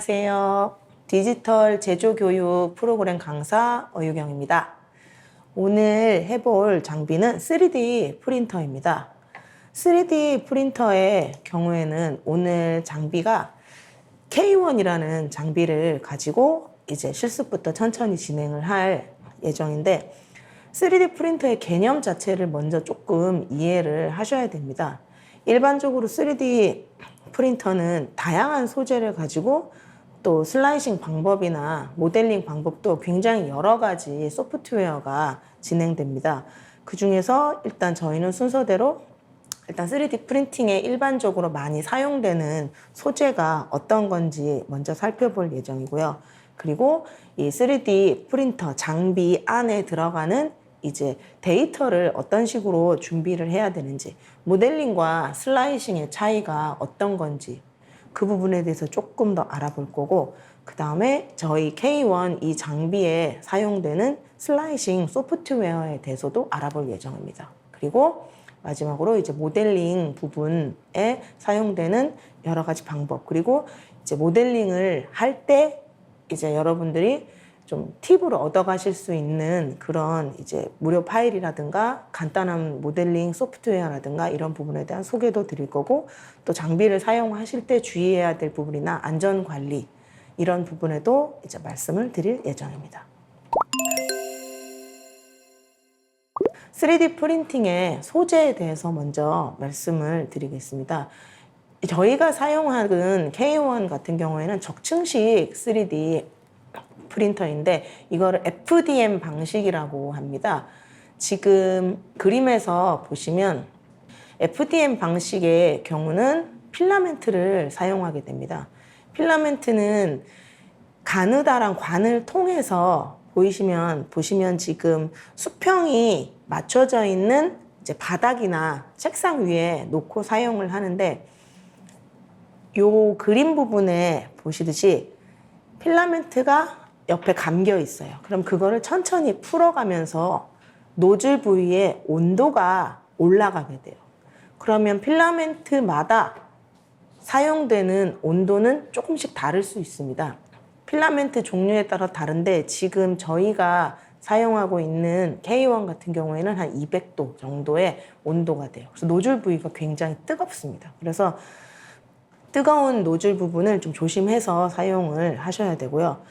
안녕하세요. 디지털 제조교육 프로그램 강사 어유경입니다. 오늘 해볼 장비는 3D 프린터입니다. 3D 프린터의 경우에는 오늘 장비가 K1이라는 장비를 가지고 이제 실습부터 천천히 진행을 할 예정인데 3D 프린터의 개념 자체를 먼저 조금 이해를 하셔야 됩니다. 일반적으로 3D 프린터는 다양한 소재를 가지고 또 슬라이싱 방법이나 모델링 방법도 굉장히 여러 가지 소프트웨어가 진행됩니다. 그 중에서 일단 저희는 순서대로 일단 3D 프린팅에 일반적으로 많이 사용되는 소재가 어떤 건지 먼저 살펴볼 예정이고요. 그리고 이 3D 프린터 장비 안에 들어가는 이제 데이터를 어떤 식으로 준비를 해야 되는지, 모델링과 슬라이싱의 차이가 어떤 건지 그 부분에 대해서 조금 더 알아볼 거고, 그 다음에 저희 K1 이 장비에 사용되는 슬라이싱 소프트웨어에 대해서도 알아볼 예정입니다. 그리고 마지막으로 이제 모델링 부분에 사용되는 여러 가지 방법, 그리고 이제 모델링을 할 때 이제 여러분들이 좀 팁을 얻어가실 수 있는 그런 이제 무료 파일이라든가 간단한 모델링 소프트웨어라든가 이런 부분에 대한 소개도 드릴 거고, 또 장비를 사용하실 때 주의해야 될 부분이나 안전 관리 이런 부분에도 이제 말씀을 드릴 예정입니다. 3D 프린팅의 소재에 대해서 먼저 말씀을 드리겠습니다. 저희가 사용하는 K1 같은 경우에는 적층식 3D 프린터인데 이거를 FDM 방식이라고 합니다. 지금 그림에서 보시면 FDM 방식의 경우는 필라멘트를 사용하게 됩니다. 필라멘트는 가느다란 관을 통해서 보시면 지금 수평이 맞춰져 있는 이제 바닥이나 책상 위에 놓고 사용을 하는데, 요 그림 부분에 보시듯이 필라멘트가 옆에 감겨 있어요. 그럼 그거를 천천히 풀어가면서 노즐 부위의 온도가 올라가게 돼요. 그러면 필라멘트마다 사용되는 온도는 조금씩 다를 수 있습니다. 필라멘트 종류에 따라 다른데 지금 저희가 사용하고 있는 K1 같은 경우에는 한 200도 정도의 온도가 돼요. 그래서 노즐 부위가 굉장히 뜨겁습니다. 그래서 뜨거운 노즐 부분을 좀 조심해서 사용을 하셔야 되고요.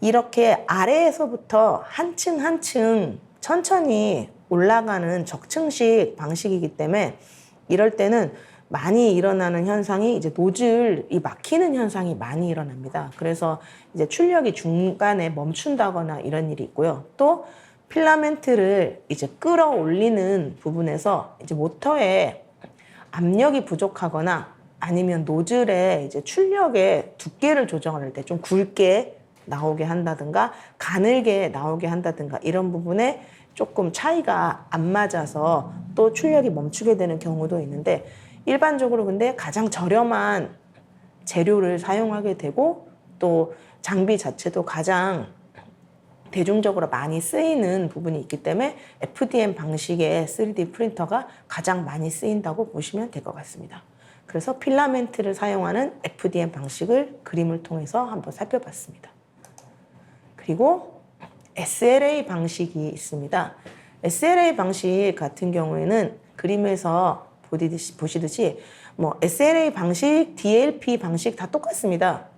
이렇게 아래에서부터 한 층 한 층 천천히 올라가는 적층식 방식이기 때문에 이럴 때는 많이 일어나는 현상이 이제 노즐이 막히는 현상이 많이 일어납니다. 그래서 이제 출력이 중간에 멈춘다거나 이런 일이 있고요. 또 필라멘트를 이제 끌어올리는 부분에서 이제 모터에 압력이 부족하거나 아니면 노즐의 이제 출력의 두께를 조정할 때 좀 굵게 나오게 한다든가 가늘게 나오게 한다든가 이런 부분에 조금 차이가 안 맞아서 또 출력이 멈추게 되는 경우도 있는데, 일반적으로 근데 가장 저렴한 재료를 사용하게 되고 또 장비 자체도 가장 대중적으로 많이 쓰이는 부분이 있기 때문에 FDM 방식의 3D 프린터가 가장 많이 쓰인다고 보시면 될 것 같습니다. 그래서 필라멘트를 사용하는 FDM 방식을 그림을 통해서 한번 살펴봤습니다. 그리고 SLA 방식이 있습니다. SLA 방식 같은 경우에는 그림에서 보시듯이 뭐 SLA 방식, DLP 방식 다 똑같습니다.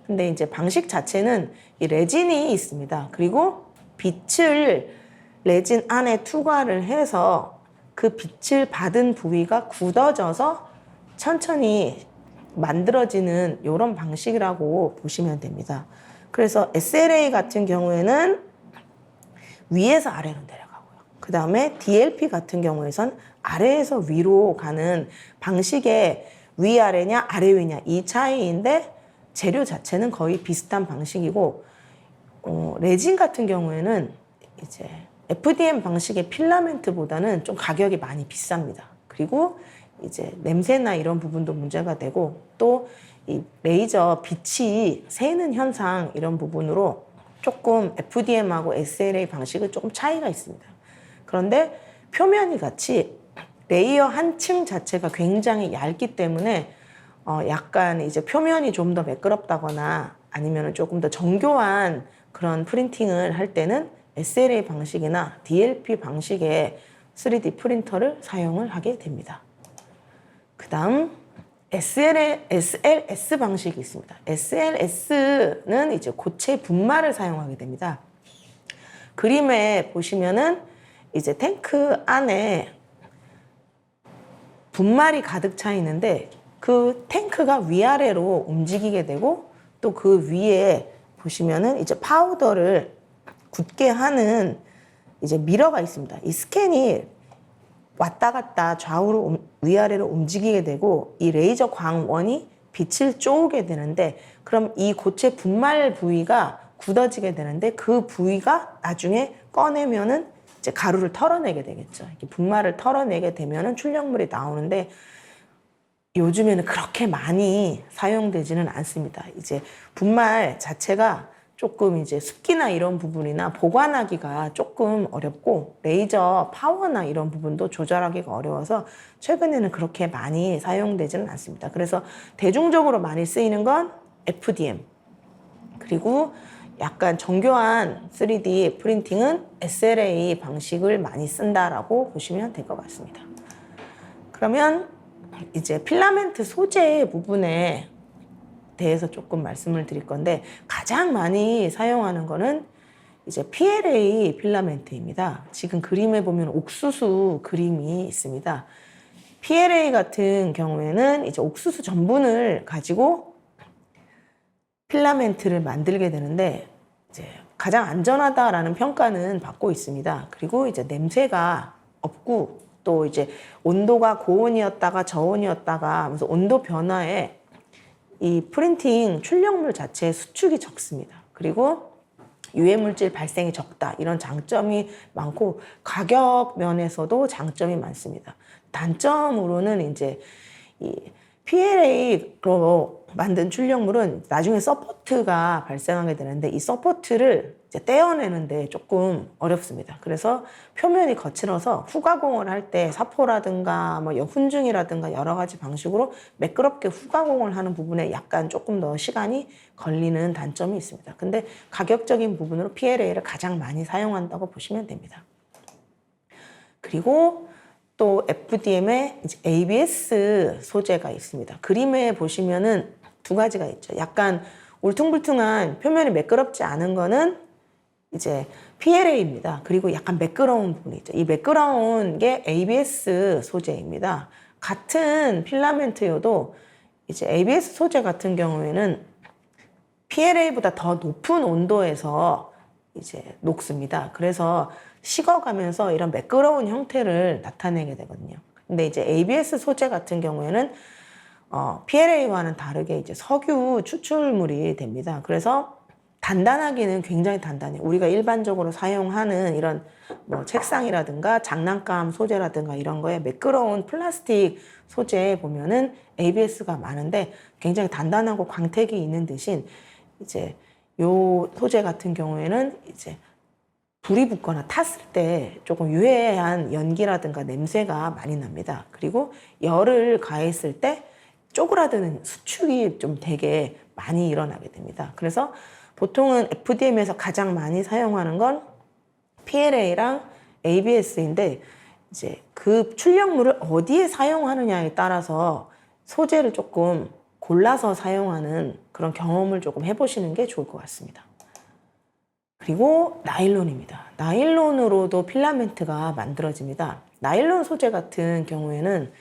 근데 이제 방식 자체는 이 레진이 있습니다. 그리고 빛을 레진 안에 투과를 해서 그 빛을 받은 부위가 굳어져서 천천히 만들어지는 이런 방식이라고 보시면 됩니다. 그래서 SLA 같은 경우에는 위에서 아래로 내려가고요. 그 다음에 DLP 같은 경우에선 아래에서 위로 가는 방식의 위아래냐 아래 위냐 이 차이인데 재료 자체는 거의 비슷한 방식이고, 레진 같은 경우에는 이제 FDM 방식의 필라멘트보다는 좀 가격이 많이 비쌉니다. 그리고 이제 냄새나 이런 부분도 문제가 되고, 또 이 레이저 빛이 새는 현상 이런 부분으로 조금 FDM하고 SLA 방식은 조금 차이가 있습니다. 그런데 표면이 같이 레이어 한 층 자체가 굉장히 얇기 때문에 약간 이제 표면이 좀 더 매끄럽다거나 아니면 조금 더 정교한 그런 프린팅을 할 때는 SLA 방식이나 DLP 방식의 3D 프린터를 사용을 하게 됩니다. 그 다음 SLS 방식이 있습니다. SLS는 이제 고체 분말을 사용하게 됩니다. 그림에 보시면은 이제 탱크 안에 분말이 가득 차 있는데 그 탱크가 위아래로 움직이게 되고 또 그 위에 보시면은 이제 파우더를 굳게 하는 이제 미러가 있습니다. 이 스캔이 왔다 갔다 좌우로 위아래로 움직이게 되고 이 레이저 광원이 빛을 쪼게 되는데 그럼 이 고체 분말 부위가 굳어지게 되는데 그 부위가 나중에 꺼내면은 이제 가루를 털어내게 되겠죠. 이렇게 분말을 털어내게 되면은 출력물이 나오는데 요즘에는 그렇게 많이 사용되지는 않습니다. 이제 분말 자체가 조금 이제 습기나 이런 부분이나 보관하기가 조금 어렵고 레이저 파워나 이런 부분도 조절하기가 어려워서 최근에는 그렇게 많이 사용되지는 않습니다. 그래서 대중적으로 많이 쓰이는 건 FDM 그리고 약간 정교한 3D 프린팅은 SLA 방식을 많이 쓴다라고 보시면 될 것 같습니다. 그러면 이제 필라멘트 소재 부분에 대해서 조금 말씀을 드릴 건데 가장 많이 사용하는 거는 이제 PLA 필라멘트입니다. 지금 그림에 보면 옥수수 그림이 있습니다. PLA 같은 경우에는 이제 옥수수 전분을 가지고 필라멘트를 만들게 되는데 이제 가장 안전하다라는 평가는 받고 있습니다. 그리고 이제 냄새가 없고 또 이제 온도가 고온이었다가 저온이었다가 하면서 온도 변화에 이 프린팅 출력물 자체의 수축이 적습니다. 그리고 유해 물질 발생이 적다. 이런 장점이 많고 가격 면에서도 장점이 많습니다. 단점으로는 이제 이 PLA로 만든 출력물은 나중에 서포트가 발생하게 되는데 이 서포트를 이제 떼어내는데 조금 어렵습니다. 그래서 표면이 거칠어서 후가공을 할 때 사포라든가 뭐 훈증이라든가 여러 가지 방식으로 매끄럽게 후가공을 하는 부분에 약간 조금 더 시간이 걸리는 단점이 있습니다. 근데 가격적인 부분으로 PLA를 가장 많이 사용한다고 보시면 됩니다. 그리고 또 FDM에 이제 ABS 소재가 있습니다. 그림에 보시면은 두 가지가 있죠. 약간 울퉁불퉁한 표면이 매끄럽지 않은 거는 이제 PLA입니다. 그리고 약간 매끄러운 부분이 있죠. 이 매끄러운 게 ABS 소재입니다. 같은 필라멘트여도 이제 ABS 소재 같은 경우에는 PLA보다 더 높은 온도에서 이제 녹습니다. 그래서 식어가면서 이런 매끄러운 형태를 나타내게 되거든요. 근데 이제 ABS 소재 같은 경우에는 PLA와는 다르게 이제 석유 추출물이 됩니다. 그래서 단단하기는 굉장히 단단해요. 우리가 일반적으로 사용하는 이런 뭐 책상이라든가 장난감 소재라든가 이런 거에 매끄러운 플라스틱 소재에 보면은 ABS가 많은데 굉장히 단단하고 광택이 있는 대신 이제 요 소재 같은 경우에는 이제 불이 붙거나 탔을 때 조금 유해한 연기라든가 냄새가 많이 납니다. 그리고 열을 가했을 때 쪼그라드는 수축이 좀 되게 많이 일어나게 됩니다. 그래서 보통은 FDM에서 가장 많이 사용하는 건 PLA랑 ABS인데 이제 그 출력물을 어디에 사용하느냐에 따라서 소재를 조금 골라서 사용하는 그런 경험을 조금 해보시는 게 좋을 것 같습니다. 그리고 나일론입니다. 나일론으로도 필라멘트가 만들어집니다. 나일론 소재 같은 경우에는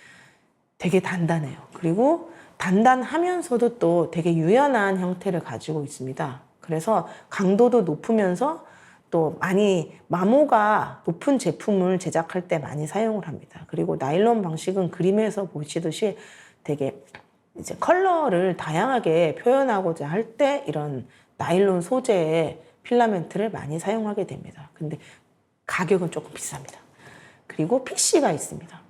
되게 단단해요. 그리고 단단하면서도 또 되게 유연한 형태를 가지고 있습니다. 그래서 강도도 높으면서 또 많이 마모가 높은 제품을 제작할 때 많이 사용을 합니다. 그리고 나일론 방식은 그림에서 보시듯이 되게 이제 컬러를 다양하게 표현하고자 할 때 이런 나일론 소재의 필라멘트를 많이 사용하게 됩니다. 근데 가격은 조금 비쌉니다. 그리고 PC가 있습니다.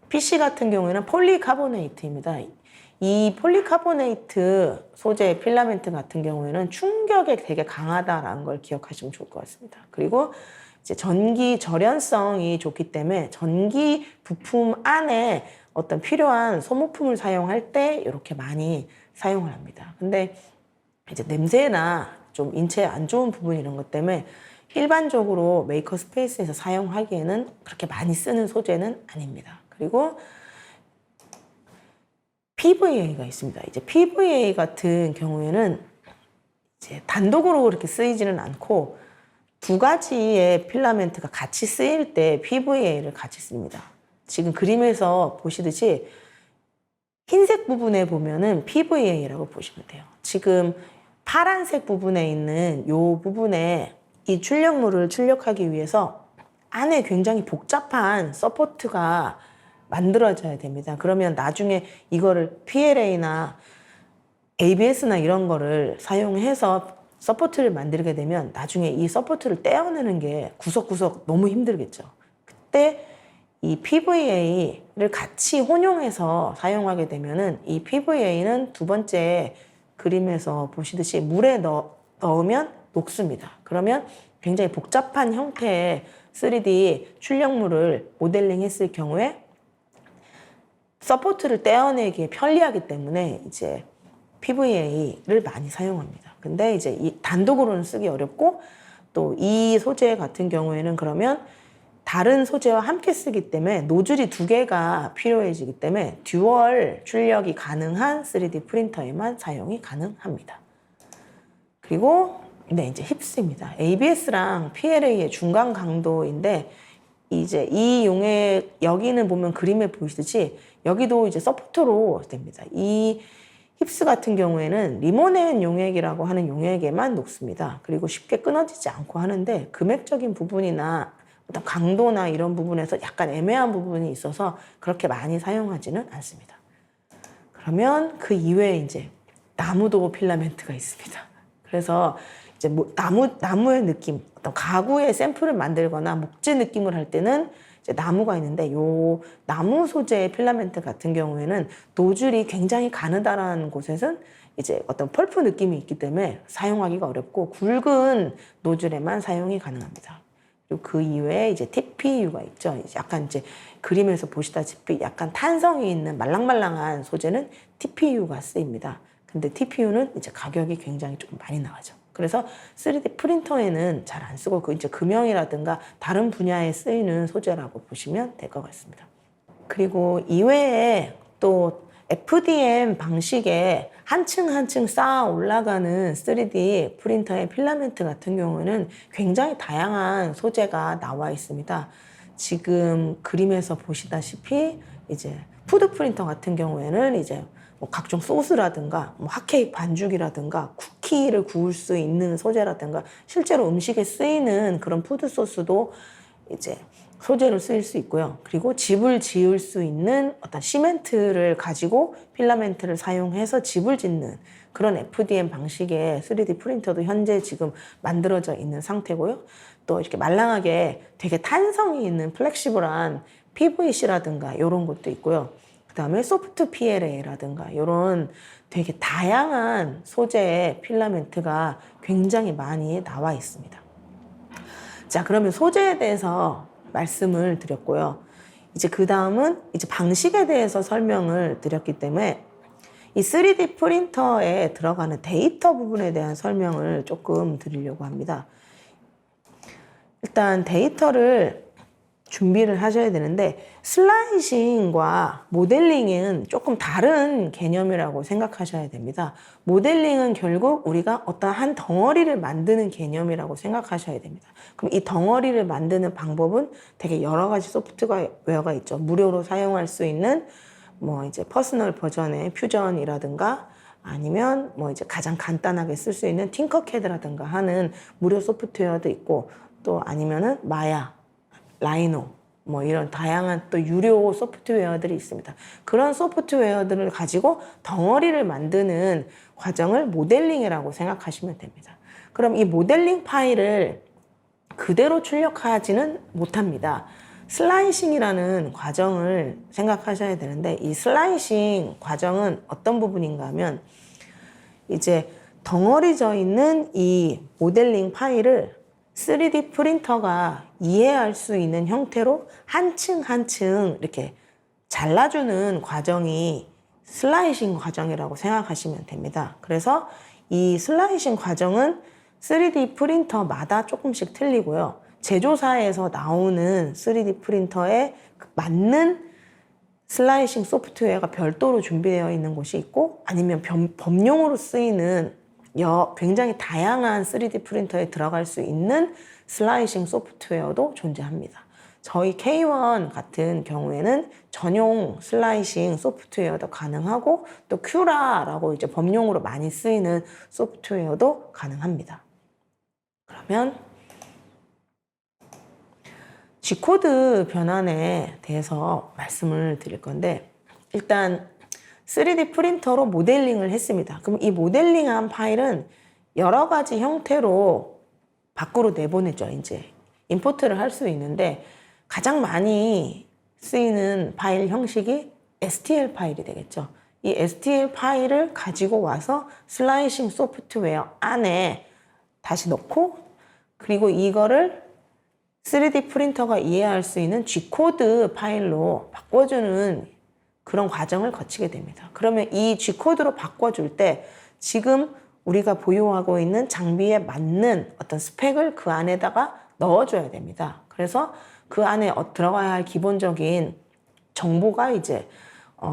PC 같은 경우에는 폴리카보네이트입니다. 이 폴리카보네이트 소재의 필라멘트 같은 경우에는 충격에 되게 강하다라는 걸 기억하시면 좋을 것 같습니다. 그리고 이제 전기 절연성이 좋기 때문에 전기 부품 안에 어떤 필요한 소모품을 사용할 때 이렇게 많이 사용을 합니다. 근데 이제 냄새나 좀 인체에 안 좋은 부분 이런 것 때문에 일반적으로 메이커 스페이스에서 사용하기에는 그렇게 많이 쓰는 소재는 아닙니다. 그리고 PVA가 있습니다. 이제 PVA 같은 경우에는 이제 단독으로 그렇게 쓰이지는 않고 두 가지의 필라멘트가 같이 쓰일 때 PVA를 같이 씁니다. 지금 그림에서 보시듯이 흰색 부분에 보면은 PVA라고 보시면 돼요. 지금 파란색 부분에 있는 이 부분에 이 출력물을 출력하기 위해서 안에 굉장히 복잡한 서포트가 만들어져야 됩니다. 그러면 나중에 이거를 PLA나 ABS나 이런 거를 사용해서 서포트를 만들게 되면 나중에 이 서포트를 떼어내는 게 구석구석 너무 힘들겠죠. 그때 이 PVA를 같이 혼용해서 사용하게 되면은 이 PVA는 두 번째 그림에서 보시듯이 물에 넣으면 녹습니다. 그러면 굉장히 복잡한 형태의 3D 출력물을 모델링 했을 경우에 서포트를 떼어내기에 편리하기 때문에 이제 PVA를 많이 사용합니다. 근데 이제 이 단독으로는 쓰기 어렵고 또 이 소재 같은 경우에는 그러면 다른 소재와 함께 쓰기 때문에 노즐이 두 개가 필요해지기 때문에 듀얼 출력이 가능한 3D 프린터에만 사용이 가능합니다. 그리고 이제 힙스입니다. ABS랑 PLA의 중간 강도인데 이제 이 용액 여기는 보면 그림에 보이시듯이 여기도 이제 서포터로 됩니다. 이 힙스 같은 경우에는 리모넨 용액이라고 하는 용액에만 녹습니다. 그리고 쉽게 끊어지지 않고 하는데 금액적인 부분이나 어떤 강도나 이런 부분에서 약간 애매한 부분이 있어서 그렇게 많이 사용하지는 않습니다. 그러면 그 이외에 이제 나무도 필라멘트가 있습니다. 그래서 이제 뭐 나무의 느낌, 어떤 가구의 샘플을 만들거나 목재 느낌을 할 때는 이제 나무가 있는데 요 나무 소재의 필라멘트 같은 경우에는 노즐이 굉장히 가느다란 곳에서는 이제 어떤 펄프 느낌이 있기 때문에 사용하기가 어렵고 굵은 노즐에만 사용이 가능합니다. 그리고 그 이외에 이제 TPU가 있죠. 약간 이제 그림에서 보시다시피 약간 탄성이 있는 말랑말랑한 소재는 TPU가 쓰입니다. 근데 TPU는 이제 가격이 굉장히 조금 많이 나가죠. 그래서 3D 프린터에는 잘 안 쓰고 그 이제 금형이라든가 다른 분야에 쓰이는 소재라고 보시면 될 것 같습니다. 그리고 이외에 또 FDM 방식의 한 층 한 층 쌓아 올라가는 3D 프린터의 필라멘트 같은 경우는 굉장히 다양한 소재가 나와 있습니다. 지금 그림에서 보시다시피 이제 푸드 프린터 같은 경우에는 이제 뭐 각종 소스라든가 뭐 핫케이크 반죽이라든가 쿠키를 구울 수 있는 소재라든가 실제로 음식에 쓰이는 그런 푸드 소스도 이제 소재로 쓰일 수 있고요. 그리고 집을 지을 수 있는 어떤 시멘트를 가지고 필라멘트를 사용해서 집을 짓는 그런 FDM 방식의 3D 프린터도 현재 지금 만들어져 있는 상태고요. 또 이렇게 말랑하게 되게 탄성이 있는 플렉시블한 PVC라든가 이런 것도 있고요. 그다음에 소프트 PLA라든가 이런 되게 다양한 소재의 필라멘트가 굉장히 많이 나와 있습니다. 자, 그러면 소재에 대해서 말씀을 드렸고요. 이제 그 다음은 이제 방식에 대해서 설명을 드렸기 때문에 이 3D 프린터에 들어가는 데이터 부분에 대한 설명을 조금 드리려고 합니다. 일단 데이터를 준비를 하셔야 되는데 슬라이싱과 모델링은 조금 다른 개념이라고 생각하셔야 됩니다. 모델링은 결국 우리가 어떤 한 덩어리를 만드는 개념이라고 생각하셔야 됩니다. 그럼 이 덩어리를 만드는 방법은 되게 여러 가지 소프트웨어가 있죠. 무료로 사용할 수 있는 뭐 이제 퍼스널 버전의 퓨전이라든가 아니면 뭐 이제 가장 간단하게 쓸 수 있는 팅커캐드라든가 하는 무료 소프트웨어도 있고 또 아니면은 마야 라이노 뭐 이런 다양한 또 유료 소프트웨어들이 있습니다. 그런 소프트웨어들을 가지고 덩어리를 만드는 과정을 모델링이라고 생각하시면 됩니다. 그럼 이 모델링 파일을 그대로 출력하지는 못합니다. 슬라이싱이라는 과정을 생각하셔야 되는데 이 슬라이싱 과정은 어떤 부분인가 하면 이제 덩어리져 있는 이 모델링 파일을 3D 프린터가 이해할 수 있는 형태로 한 층 한 층 이렇게 잘라주는 과정이 슬라이싱 과정이라고 생각하시면 됩니다. 그래서 이 슬라이싱 과정은 3D 프린터마다 조금씩 틀리고요. 제조사에서 나오는 3D 프린터에 맞는 슬라이싱 소프트웨어가 별도로 준비되어 있는 곳이 있고, 아니면 범용으로 쓰이는 굉장히 다양한 3D 프린터에 들어갈 수 있는 슬라이싱 소프트웨어도 존재합니다. 저희 K1 같은 경우에는 전용 슬라이싱 소프트웨어도 가능하고, 또 큐라라고 이제 범용으로 많이 쓰이는 소프트웨어도 가능합니다. 그러면 G코드 변환에 대해서 말씀을 드릴 건데, 일단 3D 프린터로 모델링을 했습니다. 그럼 이 모델링한 파일은 여러 가지 형태로 밖으로 내보내죠. 이제 임포트를 할 수 있는데, 가장 많이 쓰이는 파일 형식이 STL 파일이 되겠죠. 이 STL 파일을 가지고 와서 슬라이싱 소프트웨어 안에 다시 넣고, 그리고 이거를 3D 프린터가 이해할 수 있는 G코드 파일로 바꿔주는 그런 과정을 거치게 됩니다. 그러면 이 G코드로 바꿔줄 때 지금 우리가 보유하고 있는 장비에 맞는 어떤 스펙을 그 안에다가 넣어줘야 됩니다. 그래서 그 안에 들어가야 할 기본적인 정보가 이제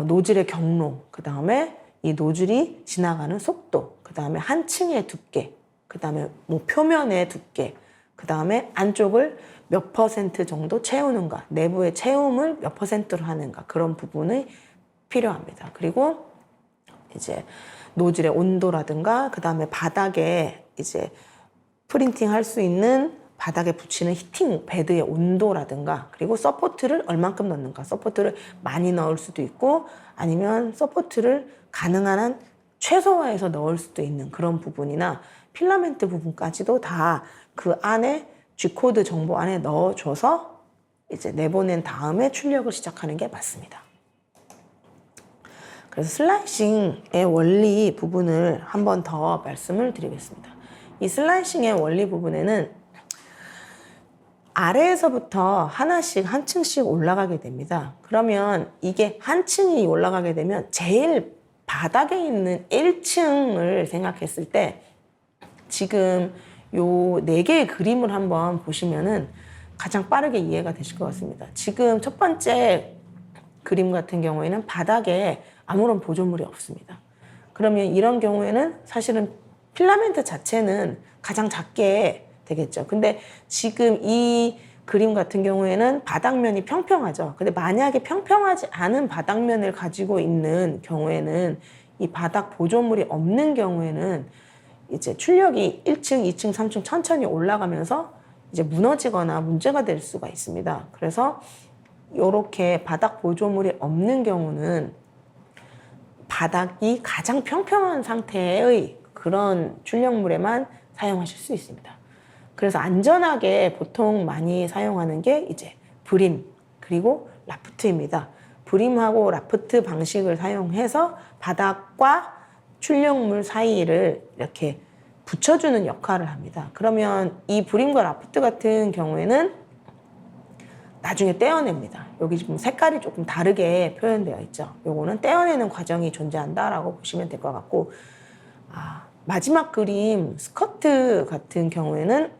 노즐의 경로, 그 다음에 이 노즐이 지나가는 속도, 그 다음에 한 층의 두께, 그 다음에 뭐 표면의 두께, 그 다음에 안쪽을 몇 % 정도 채우는가, 내부의 채움을 몇 %로 하는가, 그런 부분이 필요합니다. 그리고 이제 노즐의 온도라든가, 그 다음에 바닥에 이제 프린팅 할 수 있는 바닥에 붙이는 히팅 베드의 온도라든가, 그리고 서포트를 얼만큼 넣는가, 서포트를 많이 넣을 수도 있고, 아니면 서포트를 가능한 한 최소화해서 넣을 수도 있는 그런 부분이나 필라멘트 부분까지도 다 그 안에 G코드 정보 안에 넣어줘서 이제 내보낸 다음에 출력을 시작하는 게 맞습니다. 그래서 슬라이싱의 원리 부분을 한 번 더 말씀을 드리겠습니다. 이 슬라이싱의 원리 부분에는 아래에서부터 하나씩 한 층씩 올라가게 됩니다. 그러면 이게 한 층이 올라가게 되면 제일 바닥에 있는 1층을 생각했을 때 지금 요 4개의 그림을 한번 보시면은 가장 빠르게 이해가 되실 것 같습니다. 지금 첫 번째 그림 같은 경우에는 바닥에 아무런 보조물이 없습니다. 그러면 이런 경우에는 사실은 필라멘트 자체는 가장 작게 되겠죠. 근데 지금 이 그림 같은 경우에는 바닥면이 평평하죠. 근데 만약에 평평하지 않은 바닥면을 가지고 있는 경우에는, 이 바닥 보조물이 없는 경우에는 이제 출력이 1층, 2층, 3층 천천히 올라가면서 이제 무너지거나 문제가 될 수가 있습니다. 그래서 이렇게 바닥 보조물이 없는 경우는 바닥이 가장 평평한 상태의 그런 출력물에만 사용하실 수 있습니다. 그래서 안전하게 보통 많이 사용하는 게 이제 브림 그리고 라프트입니다. 브림하고 라프트 방식을 사용해서 바닥과 출력물 사이를 이렇게 붙여주는 역할을 합니다. 그러면 이 브림과 라프트 같은 경우에는 나중에 떼어냅니다. 여기 지금 색깔이 조금 다르게 표현되어 있죠. 요거는 떼어내는 과정이 존재한다라고 보시면 될 것 같고, 마지막 그림 스커트 같은 경우에는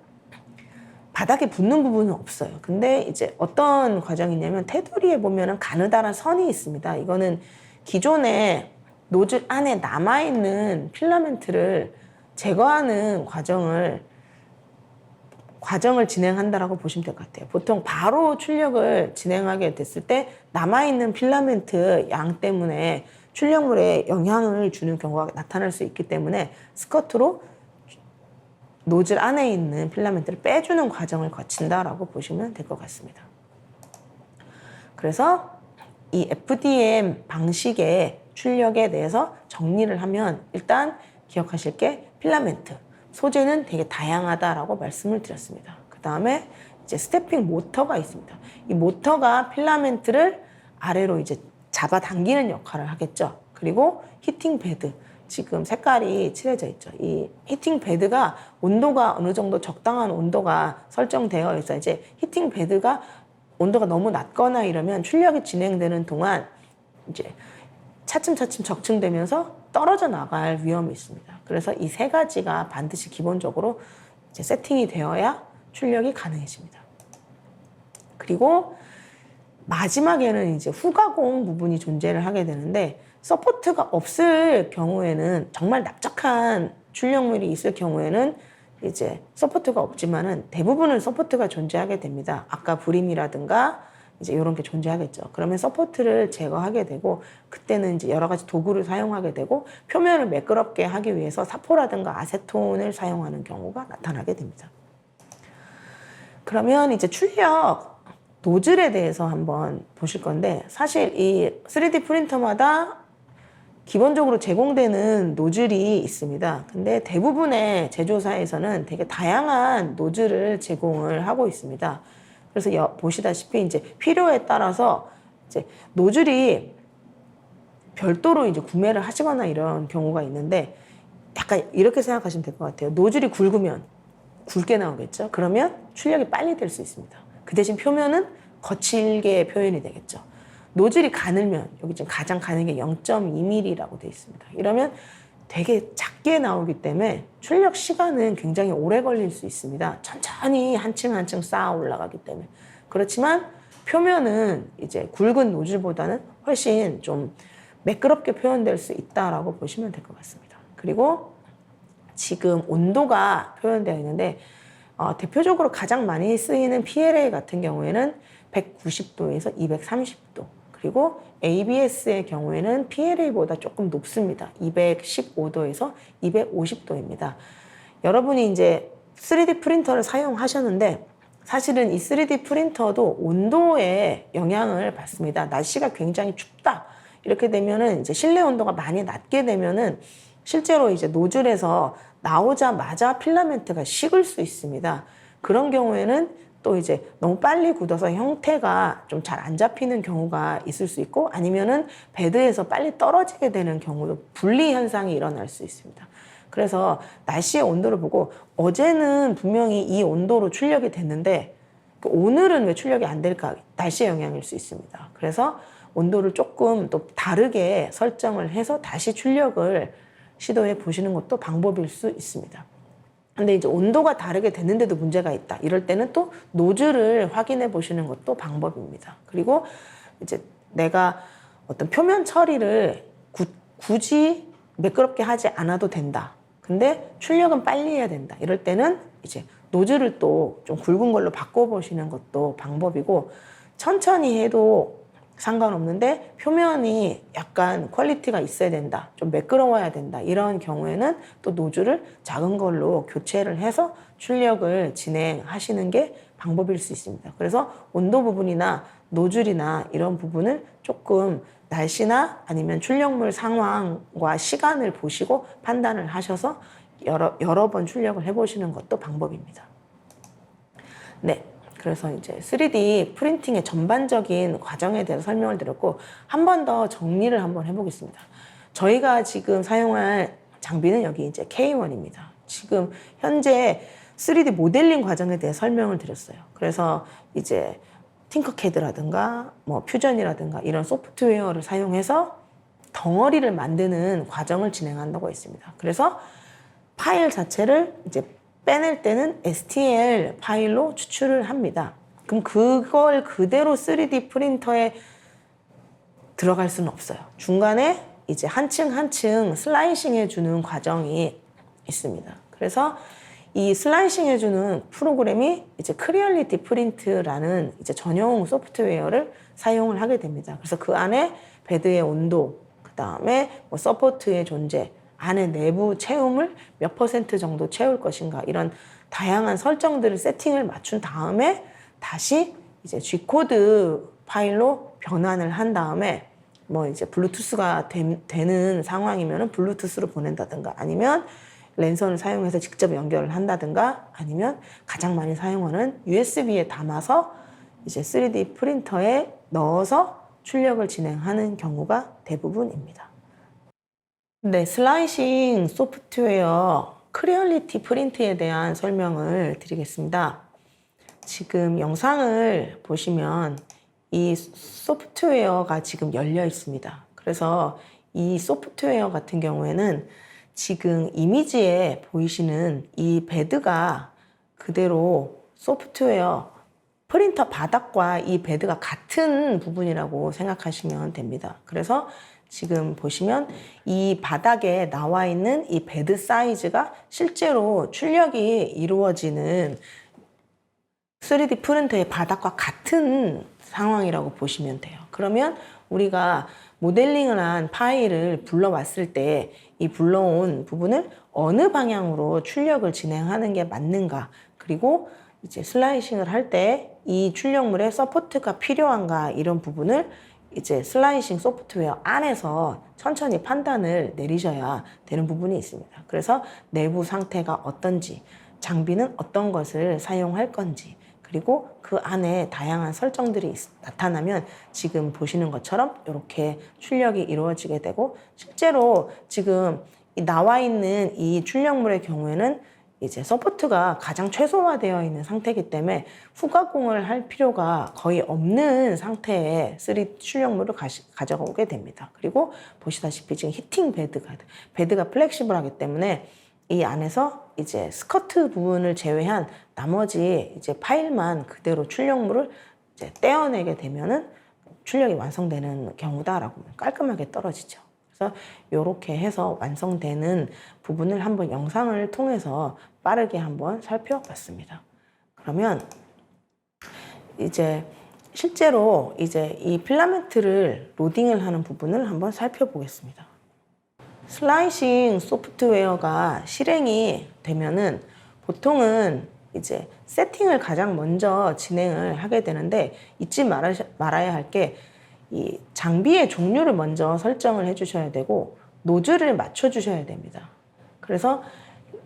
바닥에 붙는 부분은 없어요. 근데 이제 어떤 과정이냐면 테두리에 보면은 가느다란 선이 있습니다. 이거는 기존에 노즐 안에 남아있는 필라멘트를 제거하는 과정을 진행한다라고 보시면 될 것 같아요. 보통 바로 출력을 진행하게 됐을 때 남아있는 필라멘트 양 때문에 출력물에 영향을 주는 경우가 나타날 수 있기 때문에 스커트로 노즐 안에 있는 필라멘트를 빼주는 과정을 거친다라고 보시면 될 것 같습니다. 그래서 이 FDM 방식의 출력에 대해서 정리를 하면 일단 기억하실 게 필라멘트, 소재는 되게 다양하다라고 말씀을 드렸습니다. 그 다음에 이제 스태핑 모터가 있습니다. 이 모터가 필라멘트를 아래로 이제 잡아당기는 역할을 하겠죠. 그리고 히팅 베드, 지금 색깔이 칠해져 있죠. 이 히팅 베드가 온도가 어느 정도 적당한 온도가 설정되어 있어. 이제 히팅 베드가 온도가 너무 낮거나 이러면 출력이 진행되는 동안 이제 차츰차츰 적층되면서 떨어져 나갈 위험이 있습니다. 그래서 이 세 가지가 반드시 기본적으로 이제 세팅이 되어야 출력이 가능해집니다. 그리고 마지막에는 이제 후가공 부분이 존재를 하게 되는데, 서포트가 없을 경우에는, 정말 납작한 출력물이 있을 경우에는 이제 서포트가 없지만은 대부분은 서포트가 존재하게 됩니다. 아까 브림이라든가 이제 이런 게 존재하겠죠. 그러면 서포트를 제거하게 되고, 그때는 이제 여러 가지 도구를 사용하게 되고, 표면을 매끄럽게 하기 위해서 사포라든가 아세톤을 사용하는 경우가 나타나게 됩니다. 그러면 이제 출력 노즐에 대해서 한번 보실 건데, 사실 이 3D 프린터마다 기본적으로 제공되는 노즐이 있습니다. 근데 대부분의 제조사에서는 되게 다양한 노즐을 제공을 하고 있습니다. 그래서 보시다시피 이제 필요에 따라서 이제 노즐이 별도로 이제 구매를 하시거나 이런 경우가 있는데, 약간 이렇게 생각하시면 될 것 같아요. 노즐이 굵으면 굵게 나오겠죠. 그러면 출력이 빨리 될 수 있습니다. 그 대신 표면은 거칠게 표현이 되겠죠. 노즐이 가늘면, 여기 지금 가장 가는 게 0.2mm라고 되어 있습니다. 이러면 되게 작게 나오기 때문에 출력 시간은 굉장히 오래 걸릴 수 있습니다. 천천히 한 층 한 층 쌓아 올라가기 때문에. 그렇지만 표면은 이제 굵은 노즐보다는 훨씬 좀 매끄럽게 표현될 수 있다라고 보시면 될 것 같습니다. 그리고 지금 온도가 표현되어 있는데, 대표적으로 가장 많이 쓰이는 PLA 같은 경우에는 190도에서 230도, 그리고 ABS의 경우에는 PLA보다 조금 높습니다. 215도에서 250도입니다. 여러분이 이제 3D 프린터를 사용하셨는데, 사실은 이 3D 프린터도 온도에 영향을 받습니다. 날씨가 굉장히 춥다, 이렇게 되면은 이제 실내 온도가 많이 낮게 되면은 실제로 이제 노즐에서 나오자마자 필라멘트가 식을 수 있습니다. 그런 경우에는 또 이제 너무 빨리 굳어서 형태가 좀 잘 안 잡히는 경우가 있을 수 있고, 아니면은 베드에서 빨리 떨어지게 되는 경우도 분리 현상이 일어날 수 있습니다. 그래서 날씨의 온도를 보고, 어제는 분명히 이 온도로 출력이 됐는데 오늘은 왜 출력이 안 될까? 날씨의 영향일 수 있습니다. 그래서 온도를 조금 또 다르게 설정을 해서 다시 출력을 시도해 보시는 것도 방법일 수 있습니다. 근데 이제 온도가 다르게 됐는데도 문제가 있다, 이럴 때는 또 노즐을 확인해 보시는 것도 방법입니다. 그리고 이제 내가 어떤 표면 처리를 굳이 매끄럽게 하지 않아도 된다, 근데 출력은 빨리 해야 된다, 이럴 때는 이제 노즐을 또 좀 굵은 걸로 바꿔보시는 것도 방법이고, 천천히 해도 상관없는데 표면이 약간 퀄리티가 있어야 된다, 좀 매끄러워야 된다, 이런 경우에는 또 노즐을 작은 걸로 교체를 해서 출력을 진행하시는 게 방법일 수 있습니다. 그래서 온도 부분이나 노즐이나 이런 부분을 조금 날씨나 아니면 출력물 상황과 시간을 보시고 판단을 하셔서 여러 번 출력을 해보시는 것도 방법입니다. 네. 그래서 이제 3D 프린팅의 전반적인 과정에 대해서 설명을 드렸고, 한 번 더 정리를 한번 해보겠습니다. 저희가 지금 사용할 장비는 여기 이제 K1입니다. 지금 현재 3D 모델링 과정에 대해 설명을 드렸어요. 그래서 이제 팅커캐드라든가 뭐 퓨전이라든가 이런 소프트웨어를 사용해서 덩어리를 만드는 과정을 진행한다고 했습니다. 그래서 파일 자체를 이제 빼낼 때는 STL 파일로 추출을 합니다. 그럼 그걸 그대로 3D 프린터에 들어갈 수는 없어요. 중간에 이제 한 층 한 층 슬라이싱 해주는 과정이 있습니다. 그래서 이 슬라이싱 해주는 프로그램이 이제 크리얼리티 프린트라는 이제 전용 소프트웨어를 사용을 하게 됩니다. 그래서 그 안에 베드의 온도, 그 다음에 뭐 서포트의 존재, 안에 내부 채움을 몇 % 정도 채울 것인가, 이런 다양한 설정들을 세팅을 맞춘 다음에 다시 이제 G코드 파일로 변환을 한 다음에 뭐 이제 블루투스가 되는 상황이면은 블루투스로 보낸다든가, 아니면 랜선을 사용해서 직접 연결을 한다든가, 아니면 가장 많이 사용하는 USB에 담아서 이제 3D 프린터에 넣어서 출력을 진행하는 경우가 대부분입니다. 네, 슬라이싱 소프트웨어 크리얼리티 프린트에 대한 설명을 드리겠습니다. 지금 영상을 보시면 이 소프트웨어가 지금 열려 있습니다. 그래서 이 소프트웨어 같은 경우에는 지금 이미지에 보이시는 이 베드가 그대로 소프트웨어 프린터 바닥과 이 베드가 같은 부분이라고 생각하시면 됩니다. 그래서 지금 보시면 이 바닥에 나와 있는 이 베드 사이즈가 실제로 출력이 이루어지는 3D 프린터의 바닥과 같은 상황이라고 보시면 돼요. 그러면 우리가 모델링을 한 파일을 불러왔을 때 이 불러온 부분을 어느 방향으로 출력을 진행하는 게 맞는가, 그리고 이제 슬라이싱을 할 때 이 출력물에 서포트가 필요한가, 이런 부분을 이제 슬라이싱 소프트웨어 안에서 천천히 판단을 내리셔야 되는 부분이 있습니다. 그래서 내부 상태가 어떤지, 장비는 어떤 것을 사용할 건지, 그리고 그 안에 다양한 설정들이 나타나면 지금 보시는 것처럼 이렇게 출력이 이루어지게 되고, 실제로 지금 나와 있는 이 출력물의 경우에는 이제 서포트가 가장 최소화되어 있는 상태이기 때문에 후가공을 할 필요가 거의 없는 상태의 3D 출력물을 가져오게 됩니다. 그리고 보시다시피 지금 히팅 베드가 플렉시블하기 때문에 이 안에서 이제 스커트 부분을 제외한 나머지 이제 파일만 그대로 출력물을 이제 떼어내게 되면은 출력이 완성되는 경우다라고 깔끔하게 떨어지죠. 그래서 이렇게 해서 완성되는 부분을 한번 영상을 통해서 빠르게 한번 살펴봤습니다. 그러면 이제 실제로 이제 이 필라멘트를 로딩을 하는 부분을 한번 살펴보겠습니다. 슬라이싱 소프트웨어가 실행이 되면은 보통은 이제 세팅을 가장 먼저 진행을 하게 되는데, 잊지 말아야 할 게 이 장비의 종류를 먼저 설정을 해 주셔야 되고 노즐을 맞춰 주셔야 됩니다. 그래서